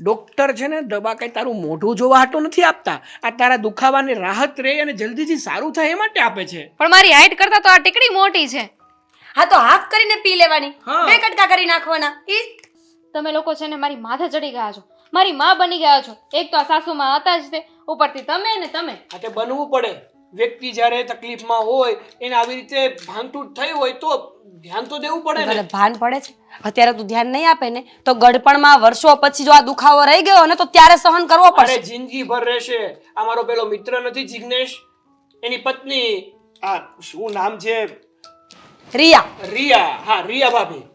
ડોક્ટર છે ને દવા કઈ તારું મોઢું જોવા હાટું નથી આપતા. આ તારા દુખાવાની રાહત રહે અને જલ્દીથી સારું થાય એ માટે આપે છે. પણ મારી હાઈટ કરતા તો આ ટીકડી મોટી છે. હા તો હાફ કરીને પી લેવાની, હા. 2 કટકા કરી નાખવાના. તમે લોકો છે ને મારી માથે ચડી ગયા છો, મારી માં બની ગયા છો. એક તો આ સાસુમાં હતા જ તે, ઉપરથી તમે ને તમે. આ તે બનવું પડે. વ્યક્તિ જ્યારે તકલીફમાં હોય એને આવી રીતે ભાંગતૂટ થઈ હોય તો ધ્યાન તો દેવું પડે ને. તને ભાન પડે છે? અત્યારે તું ધ્યાન નહીં આપે ને તો ગડપણમાં વર્ષો પછી જો આ દુખાવો રહી ગયો ને તો ત્યારે સહન કરવો અરે પડશે. જિંદગીભર રહેશે. આ મારો પેલો મિત્ર નથી જિગ્નેશ, એની પત્ની, આ શું નામ છે, રિયા. રિયા. હા, રિયા ભાભી.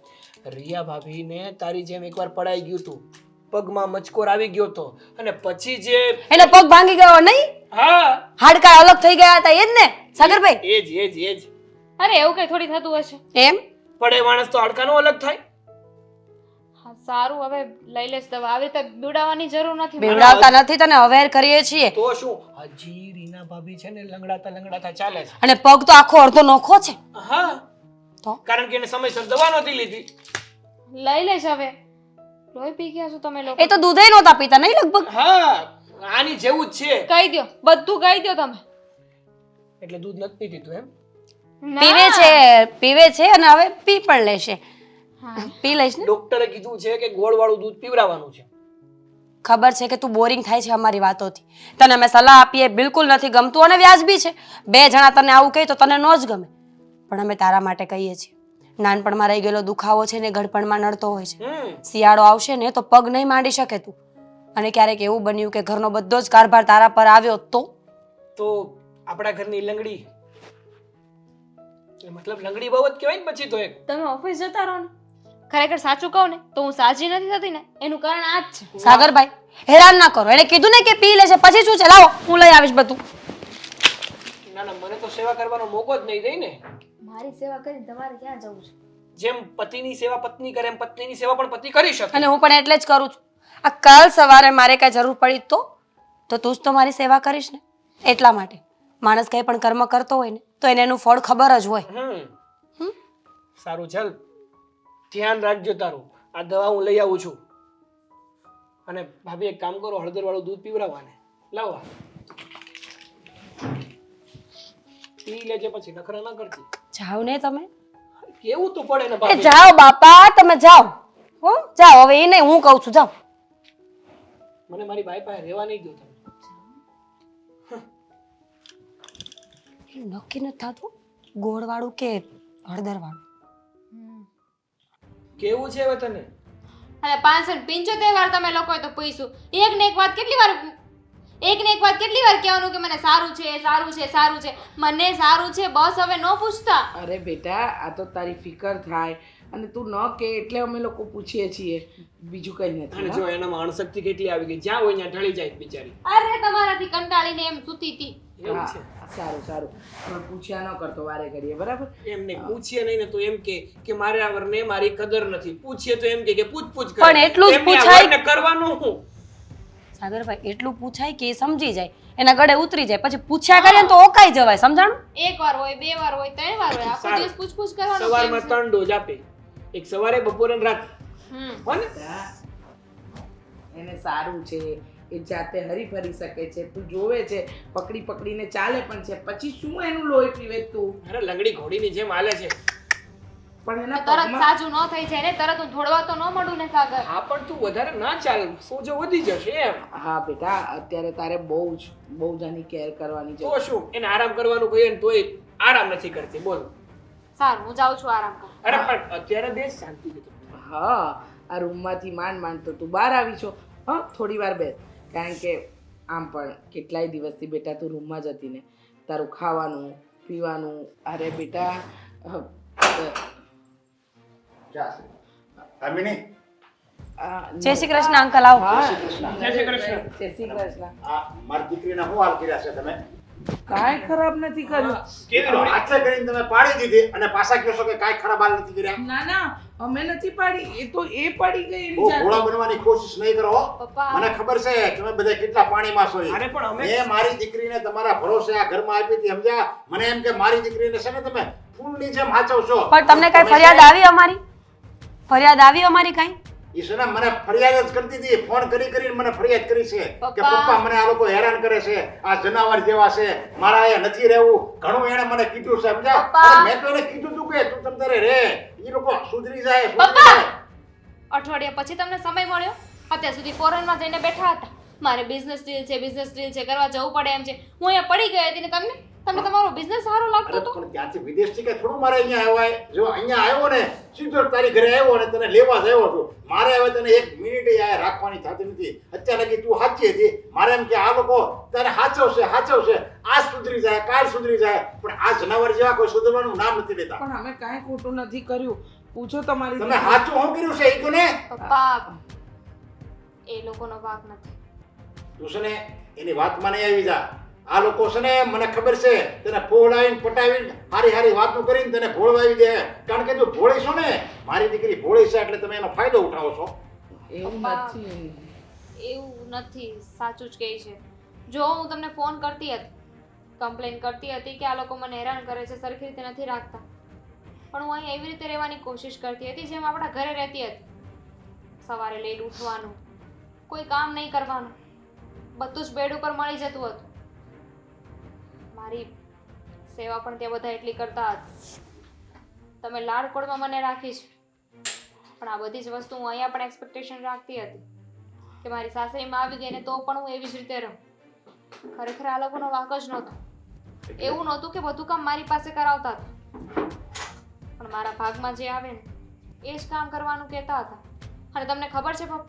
રિયા ભાભીને તારી જેમ એકવાર પડાઈ ગયું તું, પગમાં મચકોર આવી ગયો તો અને પછી જે એનો પગ ભાંગી ગયો નહીં? હા હાડકા અલગ થઈ ગયા હતા એ જ ને સાગરભાઈ? એજ અરે એવું કઈ થોડી થતું હશે. એમ પડે માણસ તો હાડકાનો અલગ થાય. હા સારું, હવે લઈ લેશ દવા. આવી રીતે બીવડાવવાની જરૂર નથી. બેવડાવતા નથી, તને અવેર કરીએ છીએ. તો શું હજી રીના ભાભી છે ને લંગડાતા ચાલે છે. અને પગ તો આખો અડધો નોખો છે. હા તો કારણ કે એને સમયસર દવા નહોતી લીધી. લઈ લેશ હવે. લોહી પી ગયા છો તમે લોકો. એ તો દૂધે નહોતા પીતા નહીં લગભગ? હા આની જેવું જ છે. કહી દો, બધું કહી દો તમે. એટલે દૂધ નથી પીતું એમ? ના. પીવે છે અને હવે પી પણ લેશે. હા. પી લઈશ ને? ડોક્ટરે કીધું છે કે ગોળવાળું દૂધ પીવડાવવાનું છે. ખબર છે કે તું બોરિંગ થાય છે અમારી વાતોથી. તને અમે સલાહ આપીએ બિલકુલ નથી ગમતું અને વ્યાજબી છે. 2 જણા તને આવું કહે તો તને ન જ ગમે, પણ અમે તારા માટે કહીએ છીએ. નાનપણમાં રહી ગયેલો દુખાવો છે ને ગળપણમાં નડતો હોય છે. શિયાળો આવશે ને તો પગ નહીં માંડી શકે તું. અને ક્યારેક એવું બન્યું કે ઘરનો બધો જ કારભાર તારા પર આવ્યો તો આપણા ઘરની લંગડી, મતલબ લંગડી બહુ જ કહેવાય ને પછી તો એક. તમે ઓફિસ જતા રહો ને. ખરેખર સાચું કહું ને તો હું સાજી નથી થતી ને એનું કારણ આ જ છે. સાગરભાઈ હેરાન ના કરો. એને કીધું ને કે પી લેશે પછી શું છે, લાવો હું લઈ આવીશ બધું. ના મને તો સેવા કરવાનો મોકો જ નહીં દઈ ને. મારી સેવા કરીને તમારે ક્યાં જવું છે? જેમ પતિની સેવા પત્ની કરે એમ પત્નીની સેવા પણ પતિ કરી શકે. અને હું પણ એટલે જ કરું છું. આ કાલ સવારે મારે કાંઈ જરૂર પડી તો તું જ તો મારી સેવા કરીશ ને. એટલા માટે માણસ કંઈ પણ કર્મ કરતો હોય ને તો એને એનું ફળ ખબર જ હોય. સારું ચાલ, ધ્યાન રાખજો તારું. આ દવા હું લઈ આવું છું. અને ભાભી એક કામ કરો, હળદર વાળું દૂધ પીવડાવવાને લાવવા. પી લેજે પછી નખરા ના કરતી. જાઓ ને તમે. કેવું તો પડે ને એ ભાભી. જાઓ બાપા, તમે જાઓ. હો જાઓ, હવે એ નહીં હું કહું છું, જાઓ. મને મારી બાઈ પાસે રહેવા નહીં દો તમે. નક્કી નથી થતું ગોળવાળું કે હળદરવાળું. કેવું છે હવે તને? અને 575 વાર તમે લોકોએ તો પૂછ્યું. એક ને એક વાત કેટલી વાર કહેવાનું કે મને સારું છે. મને સારું છે બસ, હવે ન પૂછતા. અરે બેટા, આ તો તારી ફિકર થાય અને તું ન કે એટલે અમે લોકો પૂછીએ છીએ, બીજું કઈ નથી. અને જો એનામાં અણશક્તિ કેટલી આવી ગઈ, જ્યાં હોય ત્યાં ઢળી જાય બિચારી. અરે તમારાથી કંટાળીને એમ સૂતી હતી. એવું છે. સારું પણ પૂછ્યા ન કરતો વારે કરીએ, બરાબર? એમને પૂછીએ નહીં ને તો એમ કે મારે આ વરને મારી કદર નથી. પૂછીએ તો એમ કે પૂછ કરે. પણ એટલું જ એમને આ પૂછાય. વરને કરવાનું શું? સાગરભાઈ એટલું પૂછાય કે એ સમજી જાય, એના ગળે ઉતરી જાય. પછી પૂછ્યા કરે ને તો ઓકાઈ જવાય, સમજાણું? એક વાર હોય, 2 વાર હોય, 3 વાર હોય, આખો દિવસ પૂછ કરવાનું. સવારમાં 3 ડોઝ આપે, એક સવારે, બપોરે અને રાતે. હો ને? એને સારું છે, એ જાતે હરી ફરી શકે છે, તું જોવે છે, પકડીને ચાલે પણ છે, પછી શું એનું લોહી પીવે તું? અરે લંગડી ઘોડીની જેમ હાલે છે. પણ એના તરત પગમાં સાજું ન થઈ જાય ને, તરત હું દોડવા તો ન મળું ને સાગર. હા પણ તું વધારે ના ચાલ, સોજો વધી જશે એમ. હા બેટા, અત્યારે તારે બહુ જ આની કેર કરવાની તો જરૂર. શું એને આરામ કરવાનું કહીએ ને તોય આરામ નથી કરતી. બોલ. સારું, હું જાઉં છું આરામ કરવા. અરે પણ અત્યારે બેસ શાંતિથી. હા, આ રૂમમાંથી માંડ તો તું બહાર આવી છો. હા, થોડી વાર બેસ, કારણ કે આમ પણ કેટલાય દિવસથી બેટા તું રૂમમાં જ હતી ને, તારું ખાવાનું પીવાનું. અરે બેટા કામિની જય શ્રી કૃષ્ણ અંકલ, આવો. હા જય શ્રી કૃષ્ણ. જય શ્રી કૃષ્ણ. આ મારી દીકરીના શું હાલ કર્યા છે તમે કાંઈ ખરાબ નથી કર્યું. કેવી રોડી? હાથે કરીને તમે પાડી દીધી અને પાછા કહો છો કે કાંઈ ખરાબ હાલ નથી કર્યા. ના ના અમે નથી પાડી, એ તો એ પડી ગઈ એની બહુ જાતે. ભોળા બનવાની કોશિશ નહીં કરો હો. પપ્પા મને ખબર છે તમે બધા કેટલા પાણીમાં છો ઈ. અરે પણ અમે મેં મારી દીકરીને તમારા ભરોસે આ ઘરમાં આપી હતી સમજ્યા. મને એમ કે મારી દીકરીને છે ને તમે ફૂલની જેમ હાચવશો. પણ તમને કઈ ફરિયાદ આવી અમારી? ફરિયાદ આવી અમારી કઈ? ઈ છે ને મને ફરિયાદ જ કરતી હતી. ફોન કરી કરીને મને ફરિયાદ કરી છે કે પપ્પા. પપ્પા મને આ લોકો હેરાન કરે છે, આ જનાવર જેવા છે, મારા અહીંયા નથી રહેવું. ઘણું એણે મને કીધું છે સમજ્યા. પપ્પા. અને મેં તો એને કીધું હતું કે તું તમ તારે રે. ઈ લોકો સુધરી જાય સુધરી પપ્પા. જાય. અઠવાડિયા પછી તમને સમય મળ્યો? અત્યાર સુધી ફોરેનમાં જઈને બેઠા હતા. મારે બિઝનેસ ડીલ છે કરવા જવું પડે એમ છે. હું અહીંયા પડી ગઈ હતી ને તમને તમારો બિઝનેસ સારો લાગતો અરે હતો? પણ ત્યાંથી વિદેશથી કે થોડું મારે અહીંયા આવ્યા. જો અહીંયા આવ્યો ને સીધો તારી ઘરે આવ્યો ને તને લેવા જ આવ્યો છું. મારે હવે તને એક મિનિટ અહીંયા રાખવાની થતી નથી. અત્યારે લગી તું સાચી હતી. મારે એમ કે આ લોકો તને હાચવશે. આજ સુધરી જાય, કાલ સુધરી જાય, પણ આ જનાવર જેવા કોઈ સુધરવાનું નામ નથી લેતા. પણ અમે કાંઈ ખોટું નથી કર્યું. પૂછો તમારી તમે સાચું શું કર્યું છે એ કહો ને. પપ્પા એ લોકોનો ભાગ નથી. તું છે ને એની વાતમાં નહીં આવી જા. આ લોકો છે ને મને ખબર છે તને ફોલાવીને પટાવીને હારી વાતો કરીને તને ભોળવાવી દે. કારણ કે જો ભોળી છો ને, મારી દીકરી ભોળી છે એટલે તમે એનો ફાયદો ઉઠાવો છો. એવું પપ્પા. નથી. એવું નથી, સાચું જ કહે છે. જો હું તમને ફોન કરતી હતી, કમ્પ્લેન કરતી હતી કે આ લોકો મને હેરાન કરે છે, સરખી રીતે નથી રાખતા, પણ હું અહીં એવી રીતે રહેવાની કોશિશ કરતી હતી જેમ આપણા ઘરે રહેતી હતી. સવારે લેટ ઉઠવાનું, કોઈ કામ નહીં કરવાનું, બધું જ બેડ ઉપર મળી જતું હતું. મારી સેવા પણ તે બધા એટલી કરતા હતા. તમે લાડકોડમાં મને રાખી છે, પણ આ બધી જ વસ્તુ હું અહીંયા પણ એક્સપેક્ટેશન રાખતી હતી કે મારી સાસરીમાં આવી ગઈ ને તો પણ હું એવી જ રીતે રહું. ખરેખર આ લોકોનો વાંક જ નહોતો. એવું નહોતું કે બધું કામ મારી પાસે કરાવતા હતા, પણ મારા ભાગમાં જે આવે ને એ જ કામ કરવાનું કહેતા હતા. અને તમને ખબર છે પપ્પા,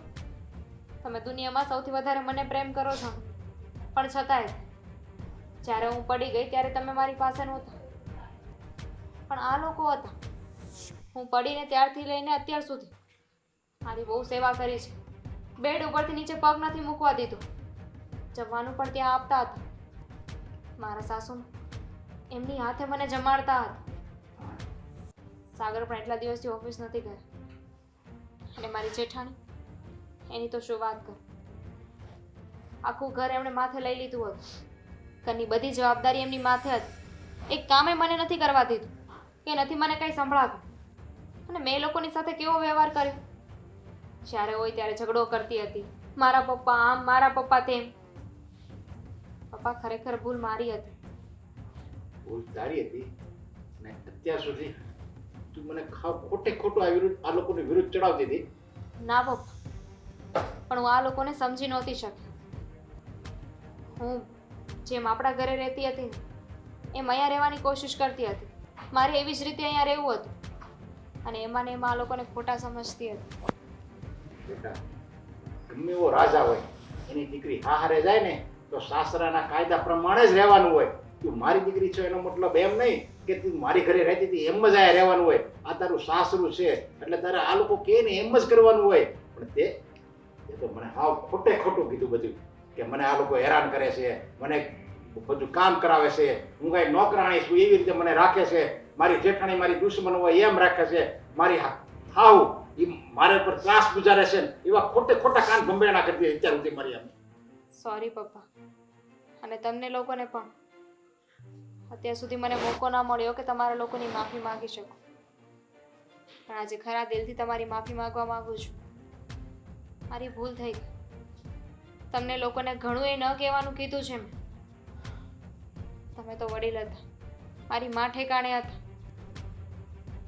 તમે દુનિયામાં સૌથી વધારે મને પ્રેમ કરો છો, પણ છતાંય જ્યારે હું પડી ગઈ ત્યારે તમે મારી પાસે નહોતા. પણ આ લોકો હતા. હું પડીને ત્યારથી લઈને અત્યાર સુધી મારી બહુ સેવા કરી છે. બેડ ઉપરથી નીચે પગ નથી મૂકવા દીધું. જમવાનું પણ ત્યાં આપતા હતા. મારા સાસુ એમની હાથે મને જમાડતા હતા. સાગર પણ એટલા દિવસથી ઓફિસ નથી ગયા. અને મારી જેઠાણી, એની તો શું વાત કરું. આખું ઘર એમણે માથે લઈ લીધું હતું. ઘરની બધી જવાબદારી એમની માથે હતી. એક કામે મને નથી કરવા દીધું કે નથી મને કંઈ સંભળાતું. અને મેં એ લોકોની સાથે કેવો વ્યવહાર કર્યો. જ્યારે હોય ત્યારે ઝઘડો કરતી હતી, મારા પપ્પા આમ, મારા પપ્પા તેમ. પપ્પા ખરેખર ભૂલ મારી હતી. ભૂલ તારી હતી ને અત્યાર સુધી તું મને ખોટું આ લોકોની વિરુદ્ધ ચડાવતી હતી. ના પપ્પા, પણ હું આ લોકોને સમજી નહોતી શકી. હું જેમ આપણા ઘરે રહેતી હતી ને એમ અહીંયા રહેવાની કોશિશ કરતી હતી. મારે એવી જ રીતે અહીંયા રહેવું હતું. અને એમાં ને એમાં આ લોકોને ખોટા સમજતી હતી. બેટા, ગમે એવો રાજા હોય એની દીકરી હારે જાય ને તો સાસરાના કાયદા પ્રમાણે જ રહેવાનું હોય. તું મારી દીકરી છો એનો મતલબ એમ નહીં કે તું મારી ઘરે રહેતી હતી એમ જ આ રહેવાનું હોય. આ તારું સાસરું છે એટલે તારે આ લોકો કહે ને એમ જ કરવાનું હોય. પણ તે તો મને હાવ ખોટું કીધું બધું કે મને આ લોકો હેરાન કરે છે, મને બધું કામ કરાવે છે, હું કાંઈ નોકરાણી છું એવી રીતે મને રાખે છે, મારી જેઠાણી મારી દુશ્મન હોય એમ રાખે છે, મારી હાવ એ મારા પર ત્રાસ ગુજારે છે ને એવા ખોટા કાન ગંભેરણા કરતી અત્યાર સુધી મારી આમ. સોરી પપ્પા. અને તમને લોકોને પણ અત્યાર સુધી મને મોકો ના મળ્યો કે તમારા લોકોની માફી માંગી શકું. પણ આજે ખરા દિલથી તમારી માફી માંગવા માંગુ છું. મારી ભૂલ થઈ ગઈ. તમને લોકોને ઘણું એ ન કહેવાનું કીધું છે મેં. તમે તો વડીલ હતા, મારી માં ઠેકાણે હતા,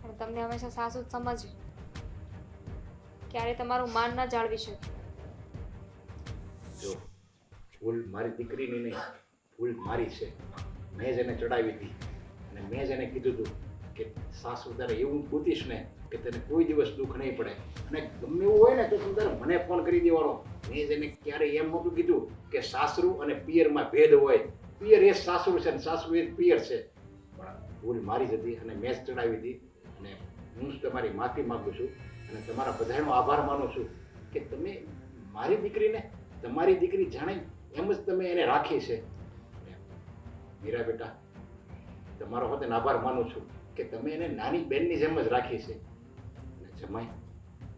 પણ તમને હંમેશા સાસુ જ સમજે. ક્યારે તમારું માન ન જાળવી શકે. જો ભૂલ મારી દીકરીની નહીં, ભૂલ મારી છે. મેં જ એને ચડાવી હતી અને મેં જ એને કીધું હતું કે સાસુ તારે એવું પૂછીશ ને કે તને કોઈ દિવસ દુઃખ નહીં પડે અને ગમે એવું હોય ને તો તું તારે મને ફોન કરી દેવાનો. મેં જ એને ક્યારેય એમ નહોતું કીધું કે સાસરું અને પિયરમાં ભેદ હોય. પિયર એ સાસરું છે ને સાસુ એ પિયર છે. પણ ભૂલ મારી જ હતી અને મેં જ ચડાવી હતી અને હું જ તમારી માફી માગું છું અને તમારા બધાનો આભાર માનું છું કે તમે મારી દીકરીને તમારી દીકરી જાણે એમ જ તમે એને રાખી છે. મીરા બેટા, તમારો હોતે આભાર માનું છું કે તમે એને નાની બેનની જેમ જ રાખી છે. અને જમાઈ,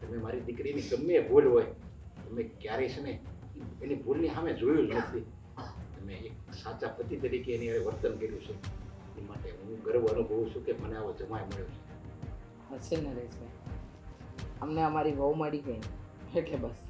તમે મારી દીકરીની ગમે એ ભૂલ હોય તમે ક્યારેય છે ને એની ભૂલની સામે જોયું જ નથી. તમે એક સાચા પતિ તરીકે એની હારે વર્તન કર્યું છે. એ માટે હું ગર્વ અનુભવું છું કે મને આવો જમાઈ મળ્યો છે. હશે નરેશભાઈ, અમને અમારી વહુ મળી ગઈ એટલે બસ